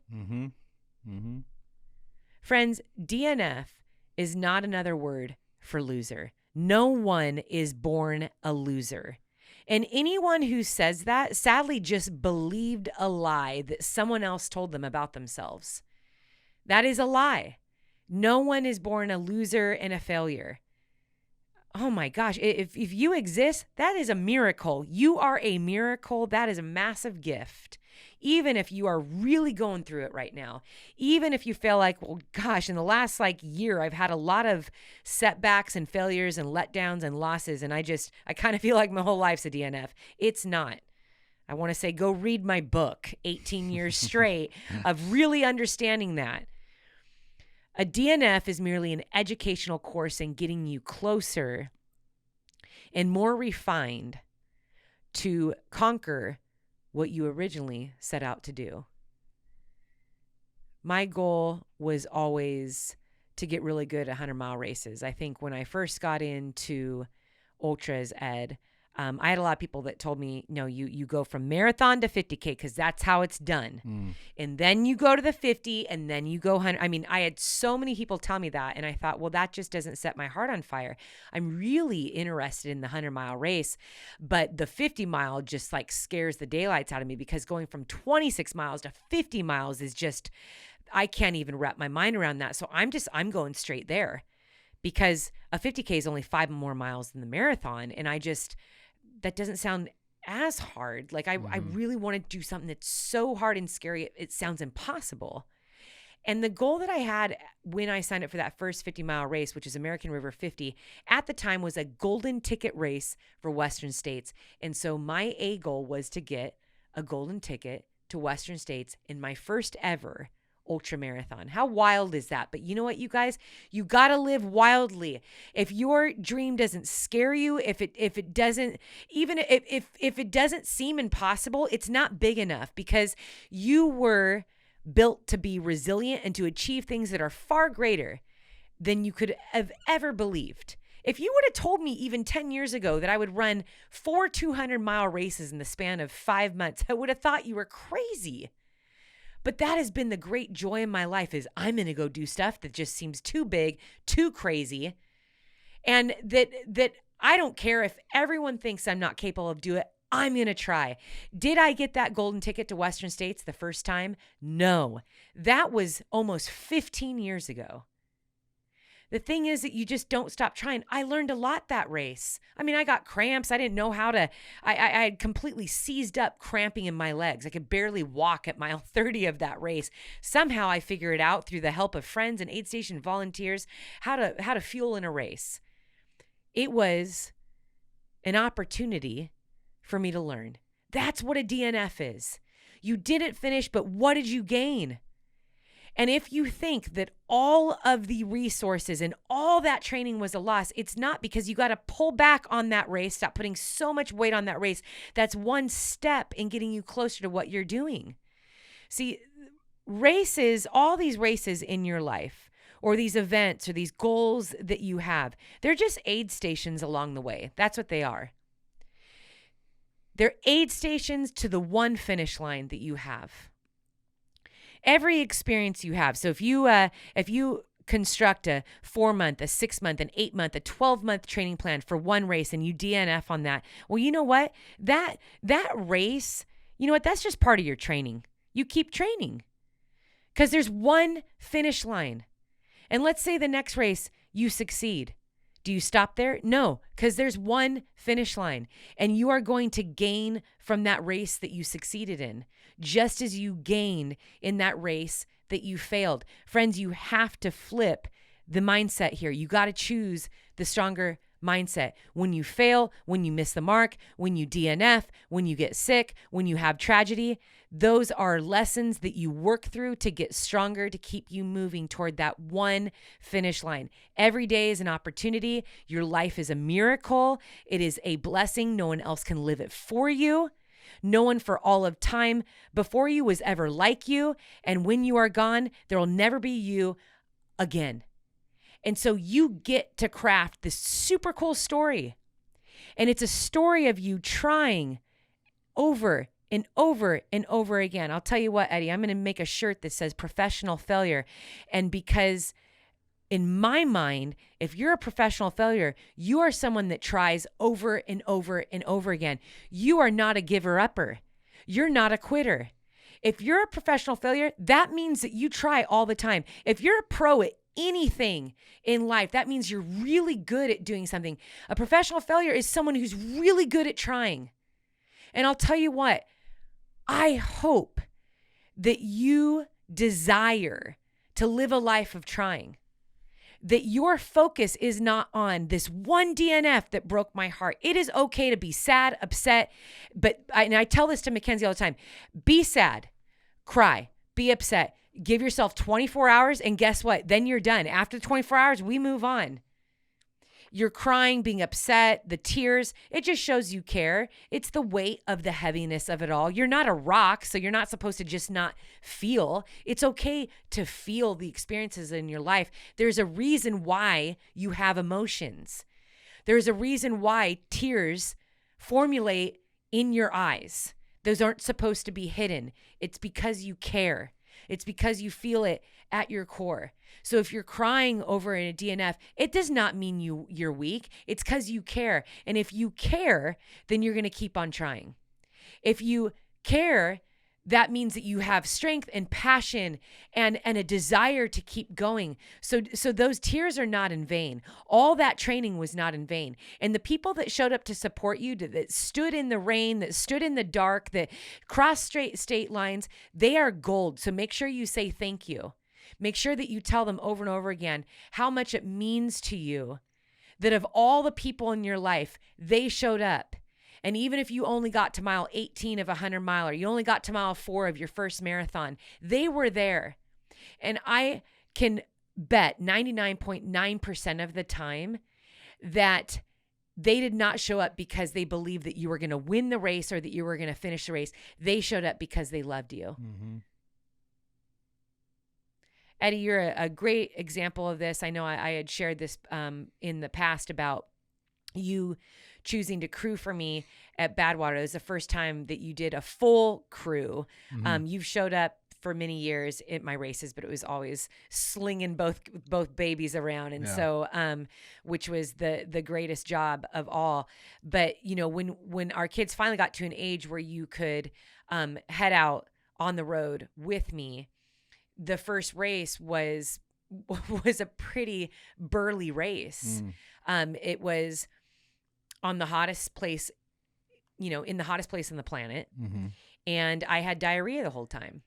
Friends, DNF is not another word for loser. No one is born a loser. And anyone who says that sadly just believed a lie that someone else told them about themselves. That is a lie. No one is born a loser and a failure. Oh my gosh, if you exist, that is a miracle. You are a miracle. That is a massive gift. Even if you are really going through it right now, even if you feel like, well, gosh, in the last year, I've had a lot of setbacks and failures and letdowns and losses. And I kind of feel like my whole life's a DNF. It's not. I want to say, go read my book, 18 years straight of really understanding that. A DNF is merely an educational course in getting you closer and more refined to conquer what you originally set out to do. My goal was always to get really good at 100-mile races. I think when I first got into ultras, Ed, I had a lot of people that told me, no, you go from marathon to 50K because that's how it's done. And then you go to the 50 and then you go 100. I mean, I had so many people tell me that. And I thought, well, that just doesn't set my heart on fire. I'm really interested in the 100-mile race, but the 50 mile just scares the daylights out of me because going from 26 miles to 50 miles is just, I can't even wrap my mind around that. So I'm going straight there because a 50K is only 5 more miles than the marathon. And that doesn't sound as hard. I really want to do something that's so hard and scary, it sounds impossible. And the goal that I had when I signed up for that first 50-mile race, which is American River 50, at the time was a golden ticket race for Western states. And so my A goal was to get a golden ticket to Western States in my first ever ultra marathon. How wild is that? But you know what, you guys? You got to live wildly. If your dream doesn't scare you, if it doesn't, even if it doesn't seem impossible, it's not big enough, because you were built to be resilient and to achieve things that are far greater than you could have ever believed. If you would have told me even 10 years ago that I would run 4 200-mile races in the span of 5 months, I would have thought you were crazy. But that has been the great joy in my life, is I'm going to go do stuff that just seems too big, too crazy. And that I don't care if everyone thinks I'm not capable of doing it. I'm going to try. Did I get that golden ticket to Western States the first time? No. That was almost 15 years ago. The thing is that you just don't stop trying. I learned a lot that race. I mean, I got cramps. I didn't know how to, I had completely seized up cramping in my legs. I could barely walk at mile 30 of that race. Somehow I figured out through the help of friends and aid station volunteers how to fuel in a race. It was an opportunity for me to learn. That's what a DNF is. You didn't finish, but what did you gain? And if you think that all of the resources and all that training was a loss, it's not, because you got to pull back on that race, stop putting so much weight on that race. That's one step in getting you closer to what you're doing. See, races, all these races in your life, or these events or these goals that you have, they're just aid stations along the way. That's what they are. They're aid stations to the one finish line that you have. Every experience you have. So if you construct a 4-month, a 6-month, an 8-month, a 12-month training plan for one race and you DNF on that, well, you know what? That race, you know what? That's just part of your training. You keep training because there's one finish line. And let's say the next race you succeed. Do you stop there? No, because there's one finish line, and you are going to gain from that race that you succeeded in, just as you gained in that race that you failed. Friends, you have to flip the mindset here. You got to choose the stronger mindset. When you fail, when you miss the mark, when you DNF, when you get sick, when you have tragedy, those are lessons that you work through to get stronger, to keep you moving toward that one finish line. Every day is an opportunity. Your life is a miracle. It is a blessing. No one else can live it for you. No one for all of time before you was ever like you. And when you are gone, there will never be you again. And so you get to craft this super cool story. And it's a story of you trying over and over and over again. I'll tell you what, Eddie, I'm going to make a shirt that says professional failure. And because in my mind, if you're a professional failure, you are someone that tries over and over and over again. You are not a giver-upper. You're not a quitter. If you're a professional failure, that means that you try all the time. If you're a pro at anything in life, that means you're really good at doing something. A professional failure is someone who's really good at trying. And I'll tell you what, I hope that you desire to live a life of trying, that your focus is not on this one DNF that broke my heart. It is okay to be sad, upset, but I tell this to Mackenzie all the time, be sad, cry, be upset, give yourself 24 hours, and guess what? Then you're done. After 24 hours, we move on. You're crying, being upset, the tears, it just shows you care. It's the weight of the heaviness of it all. You're not a rock, so you're not supposed to just not feel. It's okay to feel the experiences in your life. There's a reason why you have emotions. There's a reason why tears formulate in your eyes. Those aren't supposed to be hidden. It's because you care. It's because you feel it at your core. So if you're crying over a DNF, it does not mean you're weak. It's because you care. And if you care, then you're going to keep on trying. If you care, that means that you have strength and passion and a desire to keep going. So those tears are not in vain. All that training was not in vain. And the people that showed up to support you, that stood in the rain, that stood in the dark, that crossed state lines, they are gold. So make sure you say thank you. Make sure that you tell them over and over again how much it means to you that of all the people in your life, they showed up. And even if you only got to mile 18 of a 100-miler, you only got to mile 4 of your first marathon, they were there. And I can bet 99.9% of the time that they did not show up because they believed that you were going to win the race or that you were going to finish the race. They showed up because they loved you. Mm-hmm. Eddie, you're a great example of this. I know I had shared this in the past about you choosing to crew for me at Badwater. It was the first time that you did a full crew. Mm-hmm. You've showed up for many years at my races, but it was always slinging both babies around. And so, which was the greatest job of all. But, you know, when our kids finally got to an age where you could head out on the road with me, the first race was a pretty burly race. It was on the hottest place, you know, in the hottest place on the planet. Mm-hmm. And I had diarrhea the whole time.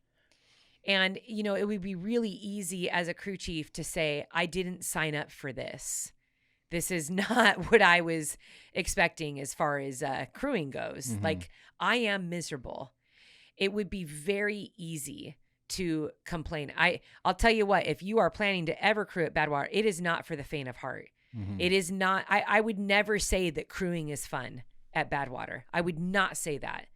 And, you know, it would be really easy as a crew chief to say, I didn't sign up for this. This is not what I was expecting as far as crewing goes. Mm-hmm. Like, I am miserable. It would be very easy to complain. I'll tell you what, if you are planning to ever crew at Badwater, it is not for the faint of heart. Mm-hmm. It is not. I would never say that crewing is fun at Badwater. I would not say that.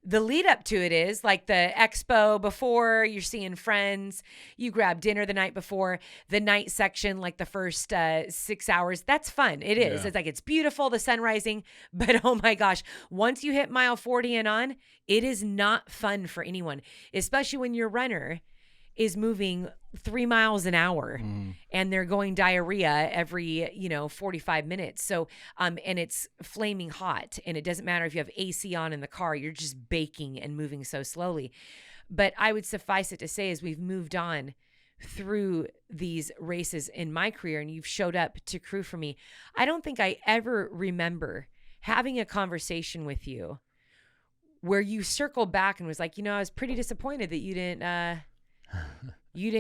The lead up to it is like the expo before, you're seeing friends, you grab dinner the night before, the night section, like the first 6 hours. That's fun. It is. Yeah. It's like, it's beautiful, the sun rising, but oh my gosh, once you hit mile 40 and on, it is not fun for anyone, especially when your runner is moving 3 miles an hour and they're going diarrhea every, 45 minutes. So, and it's flaming hot, and it doesn't matter if you have AC on in the car, you're just baking and moving so slowly. But I would suffice it to say, as we've moved on through these races in my career and you've showed up to crew for me, I don't think I ever remember having a conversation with you where you circled back and was like, I was pretty disappointed that you didn't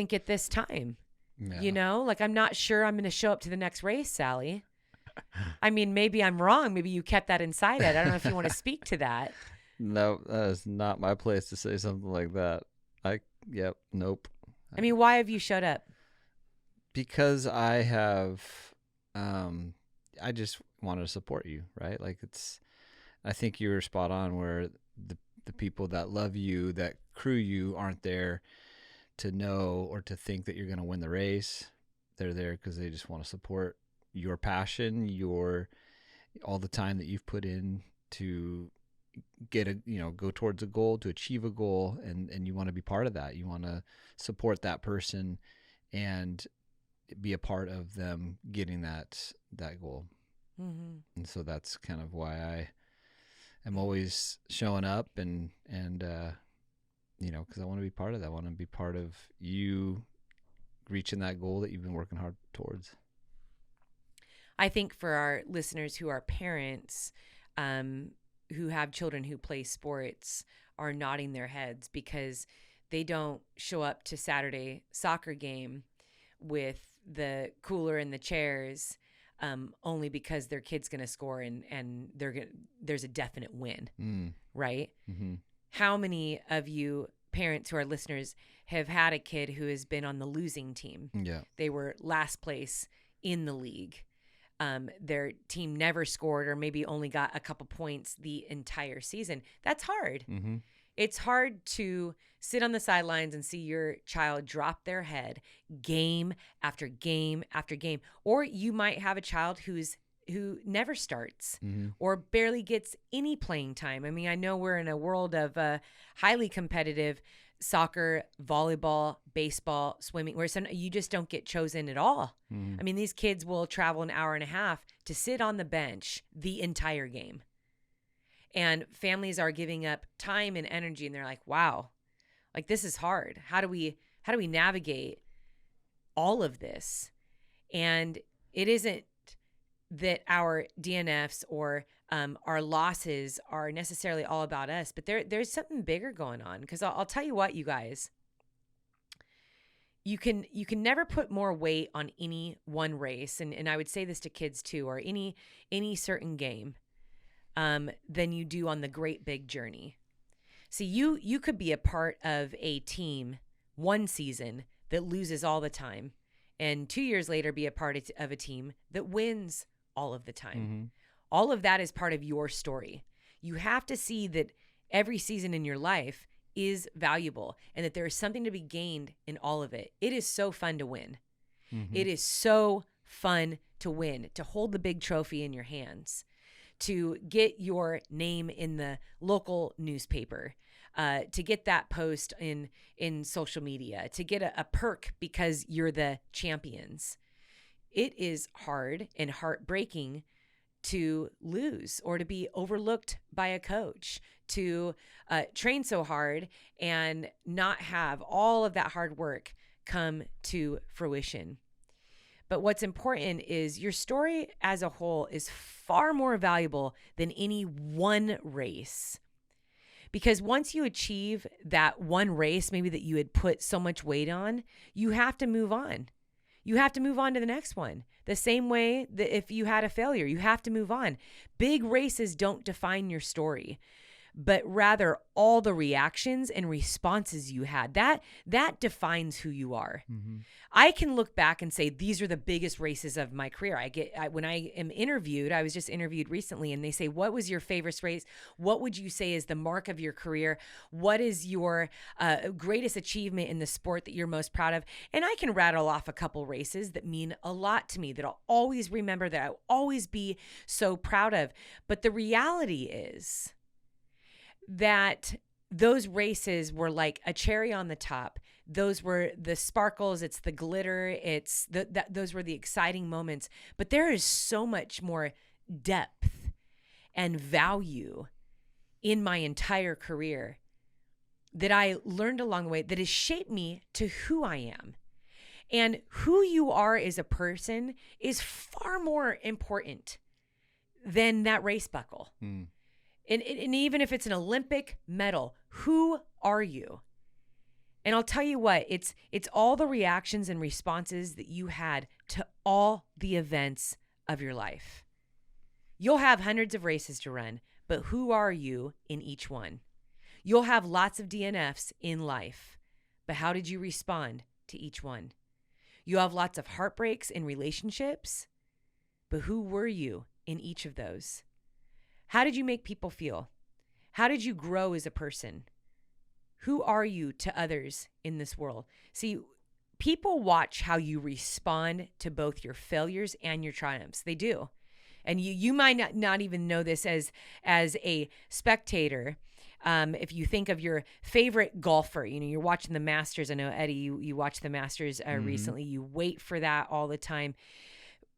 get this time. Yeah. Like, I'm not sure I'm going to show up to the next race, Sally. I mean, maybe I'm wrong. Maybe you kept that inside. I don't know if you want to speak to that. No, that is not my place to say something like that. Nope. I mean, why have you showed up? Because I have, I just wanted to support you, right? Like, I think you were spot on where the people that love you, that crew you, aren't there to know or to think that you're going to win the race. They're there because they just want to support your passion, all the time that you've put in to get go towards a goal, to achieve a goal, and you want to be part of that. You want to support that person and be a part of them getting that goal. Mm-hmm. And so that's kind of why I am always showing up and because I want to be part of that. I want to be part of you reaching that goal that you've been working hard towards. I think for our listeners who are parents, who have children who play sports, are nodding their heads because they don't show up to Saturday soccer game with the cooler and the chairs only because their kid's going to score and there's a definite win, right? Mm-hmm. How many of you parents who are listeners have had a kid who has been on the losing team? Yeah. They were last place in the league. Their team never scored or maybe only got a couple points the entire season. That's hard. Mm-hmm. It's hard to sit on the sidelines and see your child drop their head game after game after game. Or you might have a child who never starts or barely gets any playing time. I mean, I know we're in a world of highly competitive soccer, volleyball, baseball, swimming, where you just don't get chosen at all. I mean, these kids will travel an hour and a half to sit on the bench the entire game. And families are giving up time and energy, and they're like, wow, like, this is hard. How do we navigate all of this? And it isn't that our DNFs or our losses are necessarily all about us, but there's something bigger going on. Because I'll tell you what, you guys, you can never put more weight on any one race, and I would say this to kids too, or any certain game. than you do on the great big journey. See, you could be a part of a team one season that loses all the time, and 2 years later be a part of a team that wins all of the time. Mm-hmm. All of that is part of your story. You have to see that every season in your life is valuable and that there is something to be gained in all of it. It is so fun to win. Mm-hmm. It is so fun to win, to hold the big trophy in your hands, to get your name in the local newspaper, to get that post in social media, to get a perk because you're the champions. It is hard and heartbreaking to lose or to be overlooked by a coach, to train so hard and not have all of that hard work come to fruition. But what's important is your story as a whole is far more valuable than any one race. Because once you achieve that one race, maybe that you had put so much weight on, you have to move on. You have to move on to the next one. The same way that if you had a failure, you have to move on. Big races don't define your story, but rather all the reactions and responses you had. That defines who you are. Mm-hmm. I can look back and say, these are the biggest races of my career. When I am interviewed, I was just interviewed recently, and they say, what was your favorite race? What would you say is the mark of your career? What is your greatest achievement in the sport that you're most proud of? And I can rattle off a couple races that mean a lot to me, that I'll always remember, that I'll always be so proud of. But the reality is that those races were like a cherry on the top. Those were the sparkles, it's the glitter, those were the exciting moments. But there is so much more depth and value in my entire career that I learned along the way that has shaped me to who I am. And who you are as a person is far more important than that race buckle. Mm. And even if it's an Olympic medal, who are you? And I'll tell you what, it's all the reactions and responses that you had to all the events of your life. You'll have hundreds of races to run, but who are you in each one? You'll have lots of DNFs in life, but how did you respond to each one? You have lots of heartbreaks in relationships, but who were you in each of those? How did you make people feel? How did you grow as a person? Who are you to others in this world? See, people watch how you respond to both your failures and your triumphs. They do. And you might not even know this as a spectator. If you think of your favorite golfer, you're watching the Masters. I know, Eddie, you watched the Masters recently. You wait for that all the time.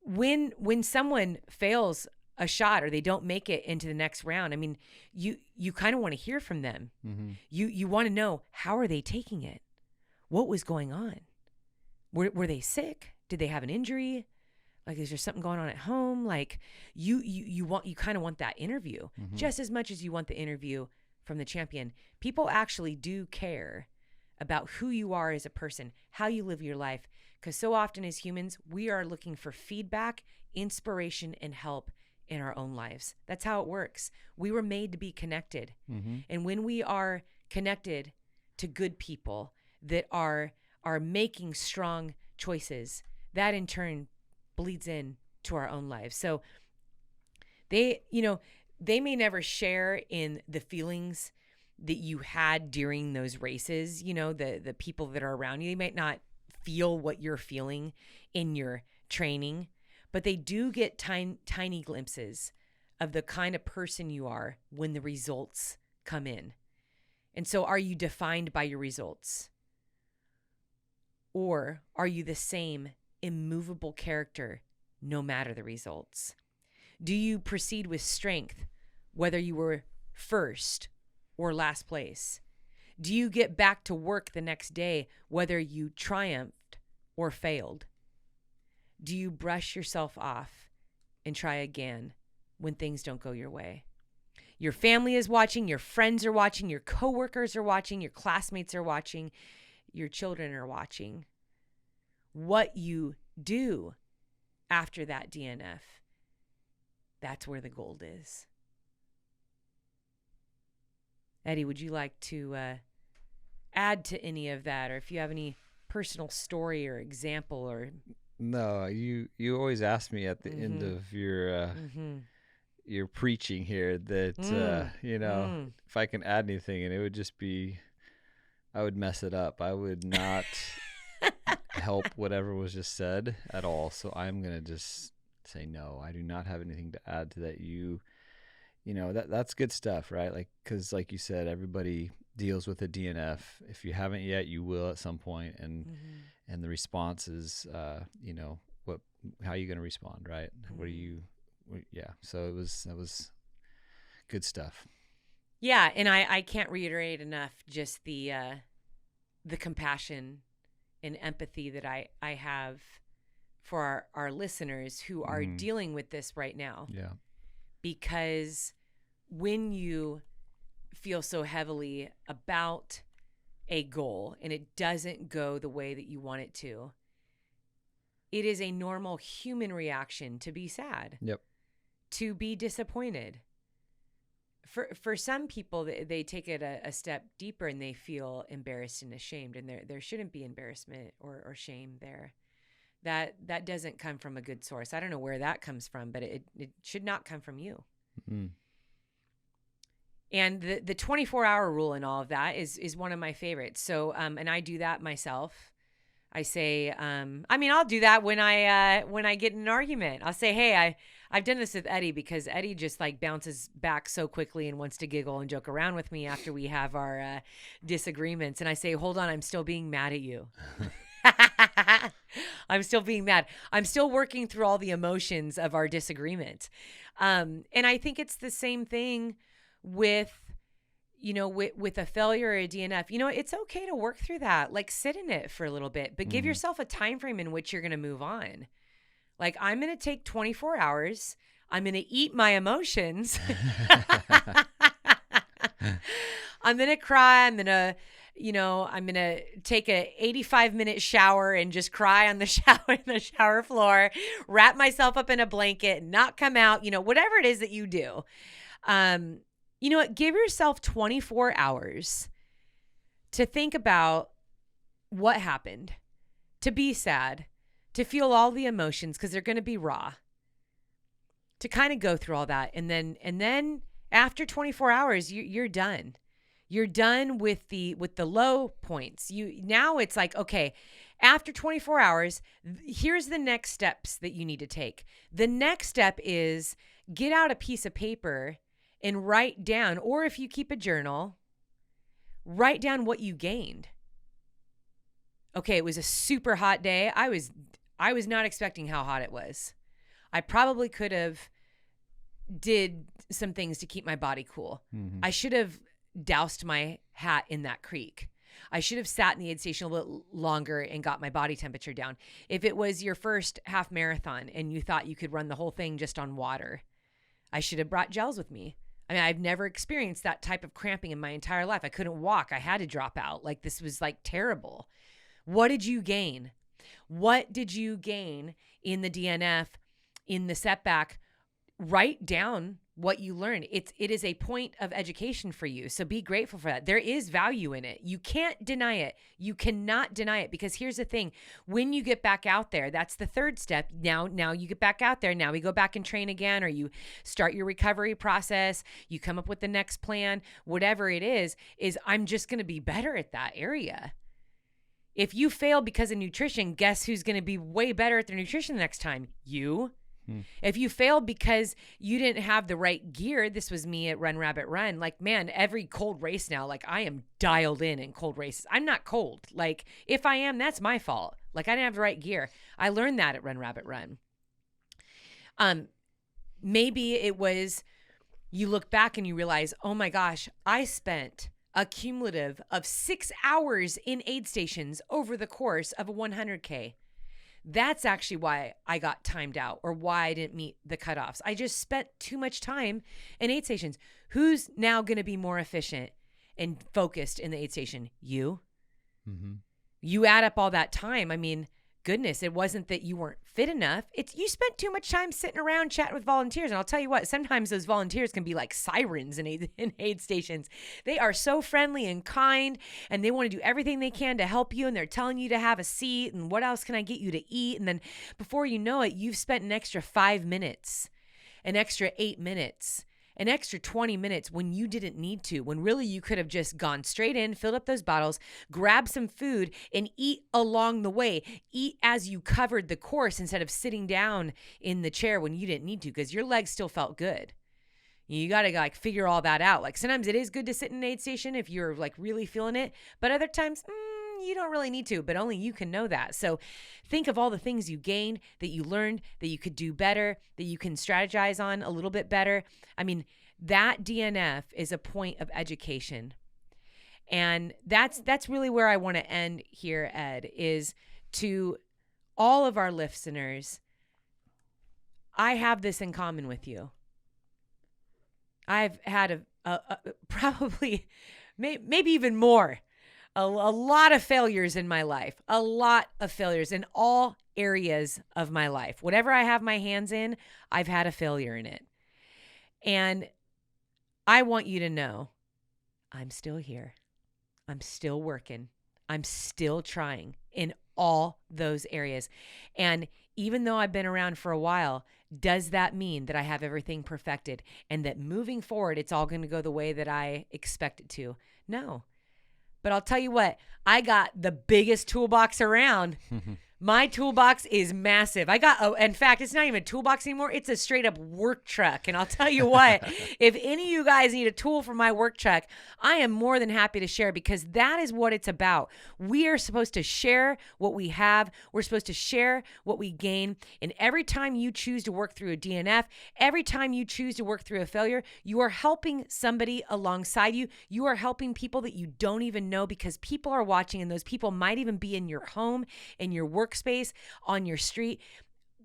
When someone fails a shot or they don't make it into the next round, I mean, you kind of want to hear from them. Mm-hmm. You want to know, how are they taking it? What was going on? Were they sick? Did they have an injury? Like, is there something going on at home? Like, you kind of want that interview just as much as you want the interview from the champion. People actually do care about who you are as a person, how you live your life, because so often as humans, we are looking for feedback, inspiration, and help in our own lives. That's how it works. We were made to be connected. Mm-hmm. And when we are connected to good people that are making strong choices, that in turn bleeds in to our own lives. So they may never share in the feelings that you had during those races, the people that are around you. They might not feel what you're feeling in your training, but they do get tiny glimpses of the kind of person you are when the results come in. And so are you defined by your results? Or are you the same immovable character no matter the results? Do you proceed with strength whether you were first or last place? Do you get back to work the next day whether you triumphed or failed? Do you brush yourself off and try again when things don't go your way? Your family is watching, your friends are watching, your coworkers are watching, your classmates are watching, your children are watching. What you do after that DNF, that's where the gold is. Eddie, would you like to add to any of that, or if you have any personal story or example or? No, you always ask me at the end of your preaching here that if I can add anything, and it would just be, I would mess it up. I would not help whatever was just said at all. So I'm gonna just say no. I do not have anything to add to that. That's good stuff, right? Like, because like you said, everybody deals with a DNF. If you haven't yet, you will at some point, and the response is, how are you going to respond, right? So that was good stuff. Yeah, and I can't reiterate enough just the compassion and empathy that I have for our listeners who are dealing with this right now. Yeah. Because when you feel so heavily about a goal and it doesn't go the way that you want it to, it is a normal human reaction to be sad. Yep. To be disappointed. For some people, they take it a step deeper and they feel embarrassed and ashamed, and there shouldn't be embarrassment or shame there. That doesn't come from a good source. I don't know where that comes from, but it should not come from you. And the 24-hour rule and all of that is one of my favorites. So, and I do that myself. I say, I'll do that when I get in an argument. I'll say, hey, I've done this with Eddie because Eddie just like bounces back so quickly and wants to giggle and joke around with me after we have our disagreements. And I say, hold on, I'm still being mad at you. I'm still being mad. I'm still working through all the emotions of our disagreement. And I think it's the same thing with a failure or a DNF. It's okay to work through that. Like, sit in it for a little bit, but give yourself a time frame in which you're going to move on. Like, I'm going to take 24 hours. I'm going to eat my emotions. I'm going to cry. I'm going to take a 85-minute shower and just cry on the shower floor, wrap myself up in a blanket, not come out, whatever it is that you do. You know what? Give yourself 24 hours to think about what happened, to be sad, to feel all the emotions, because they're going to be raw, to kind of go through all that. And then after 24 hours, you're done. You're done with the low points. Now it's like, okay, after 24 hours, here's the next steps that you need to take. The next step is get out a piece of paper and write down, or if you keep a journal, write down what you gained. Okay, it was a super hot day. I was not expecting how hot it was. I probably could have did some things to keep my body cool. I should have doused my hat in that creek. I should have sat in the aid station a little longer and got my body temperature down. If it was your first half marathon and you thought you could run the whole thing just on water, I should have brought gels with me. I've never experienced that type of cramping in my entire life. I couldn't walk. I had to drop out. Like, this was like terrible. What did you gain? What did you gain in the DNF, in the setback? Write down what you learned. It is a point of education for you. So be grateful for that. There is value in it. You can't deny it. You cannot deny it, because here's the thing. When you get back out there, that's the third step. Now you get back out there. Now we go back and train again, or you start your recovery process. You come up with the next plan. Whatever it is I'm just going to be better at that area. If you fail because of nutrition, guess who's going to be way better at their nutrition the next time? You. If you failed because you didn't have the right gear, this was me at Run Rabbit Run. Like, man, every cold race now, like, I am dialed in cold races. I'm not cold. Like, if I am, that's my fault. Like, I didn't have the right gear. I learned that at Run Rabbit Run. Maybe it was, you look back and you realize, oh my gosh, I spent a cumulative of 6 hours in aid stations over the course of a 100K. That's actually why I got timed out, or why I didn't meet the cutoffs. I just spent too much time in aid stations. Who's now going to be more efficient and focused in the aid station? You. You add up all that time. goodness, it wasn't that you weren't fit enough. It's you spent too much time sitting around chatting with volunteers. And I'll tell you what, sometimes those volunteers can be like sirens in aid stations. They are so friendly and kind, and they want to do everything they can to help you. And they're telling you to have a seat and what else can I get you to eat? And then before you know it, you've spent an extra 5 minutes, an extra 8 minutes, an extra 20 minutes when you didn't need to, when really you could have just gone straight in, filled up those bottles, grabbed some food, and eat along the way. Eat as you covered the course instead of sitting down in the chair when you didn't need to, because your legs still felt good. You got to like figure all that out. Like sometimes it is good to sit in an aid station if you're like really feeling it, but other times, you don't really need to, but only you can know that. So think of all the things you gained, that you learned, that you could do better, that you can strategize on a little bit better. I mean, that DNF is a point of education. And that's really where I want to end here, Ed, is to all of our listeners. I have this in common with you. I've had a probably maybe even more. A lot of failures in my life, a lot of failures in all areas of my life. Whatever I have my hands in, I've had a failure in it. And I want you to know I'm still here. I'm still working. I'm still trying in all those areas. And even though I've been around for a while, does that mean that I have everything perfected and that moving forward, it's all going to go the way that I expect it to? No. But I'll tell you what, I got the biggest toolbox around. My toolbox is massive. In fact, it's not even a toolbox anymore. It's a straight up work truck. And I'll tell you what, if any of you guys need a tool for my work truck, I am more than happy to share, because that is what it's about. We are supposed to share what we have. We're supposed to share what we gain. And every time you choose to work through a DNF, every time you choose to work through a failure, you are helping somebody alongside you. You are helping people that you don't even know, because people are watching, and those people might even be in your home, in your workspace, on your street,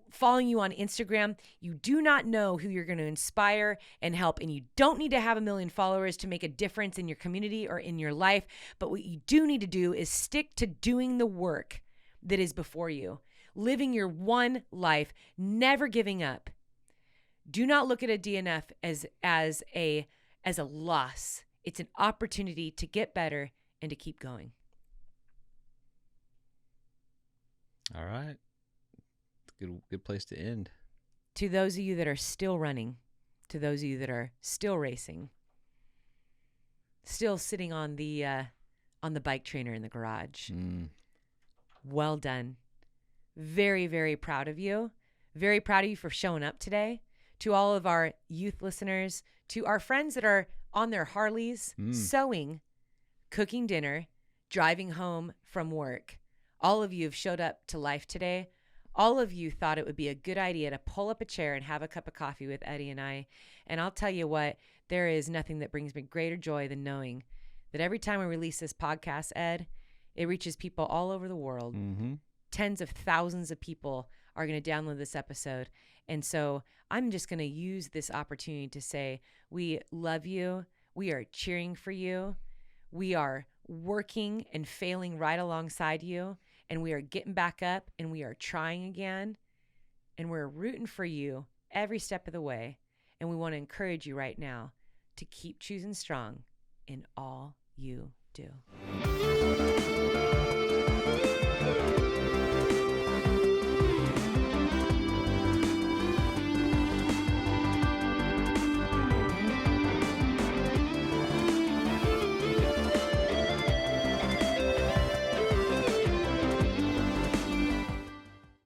following you on Instagram. You do not know who you're going to inspire and help, and you don't need to have 1 million followers to make a difference in your community or in your life. But what you do need to do is stick to doing the work that is before you, living your one life, never giving up. Do not look at a DNF as a loss. It's an opportunity to get better and to keep going. All right. Good place to end. To those of you that are still running, to those of you that are still racing, still sitting on the bike trainer in the garage. Well done. Very, very proud of you. Very proud of you for showing up today. To all of our youth listeners, to our friends that are on their Harleys, sewing, cooking dinner, driving home from work. All of you have showed up to life today. All of you thought it would be a good idea to pull up a chair and have a cup of coffee with Eddie and I. And I'll tell you what, there is nothing that brings me greater joy than knowing that every time we release this podcast, Ed, it reaches people all over the world. Tens of thousands of people are going to download this episode. And so I'm just going to use this opportunity to say, we love you. We are cheering for you. We are working and failing right alongside you. And we are getting back up, and we are trying again. And we're rooting for you every step of the way. And we want to encourage you right now to keep choosing strong in all you do.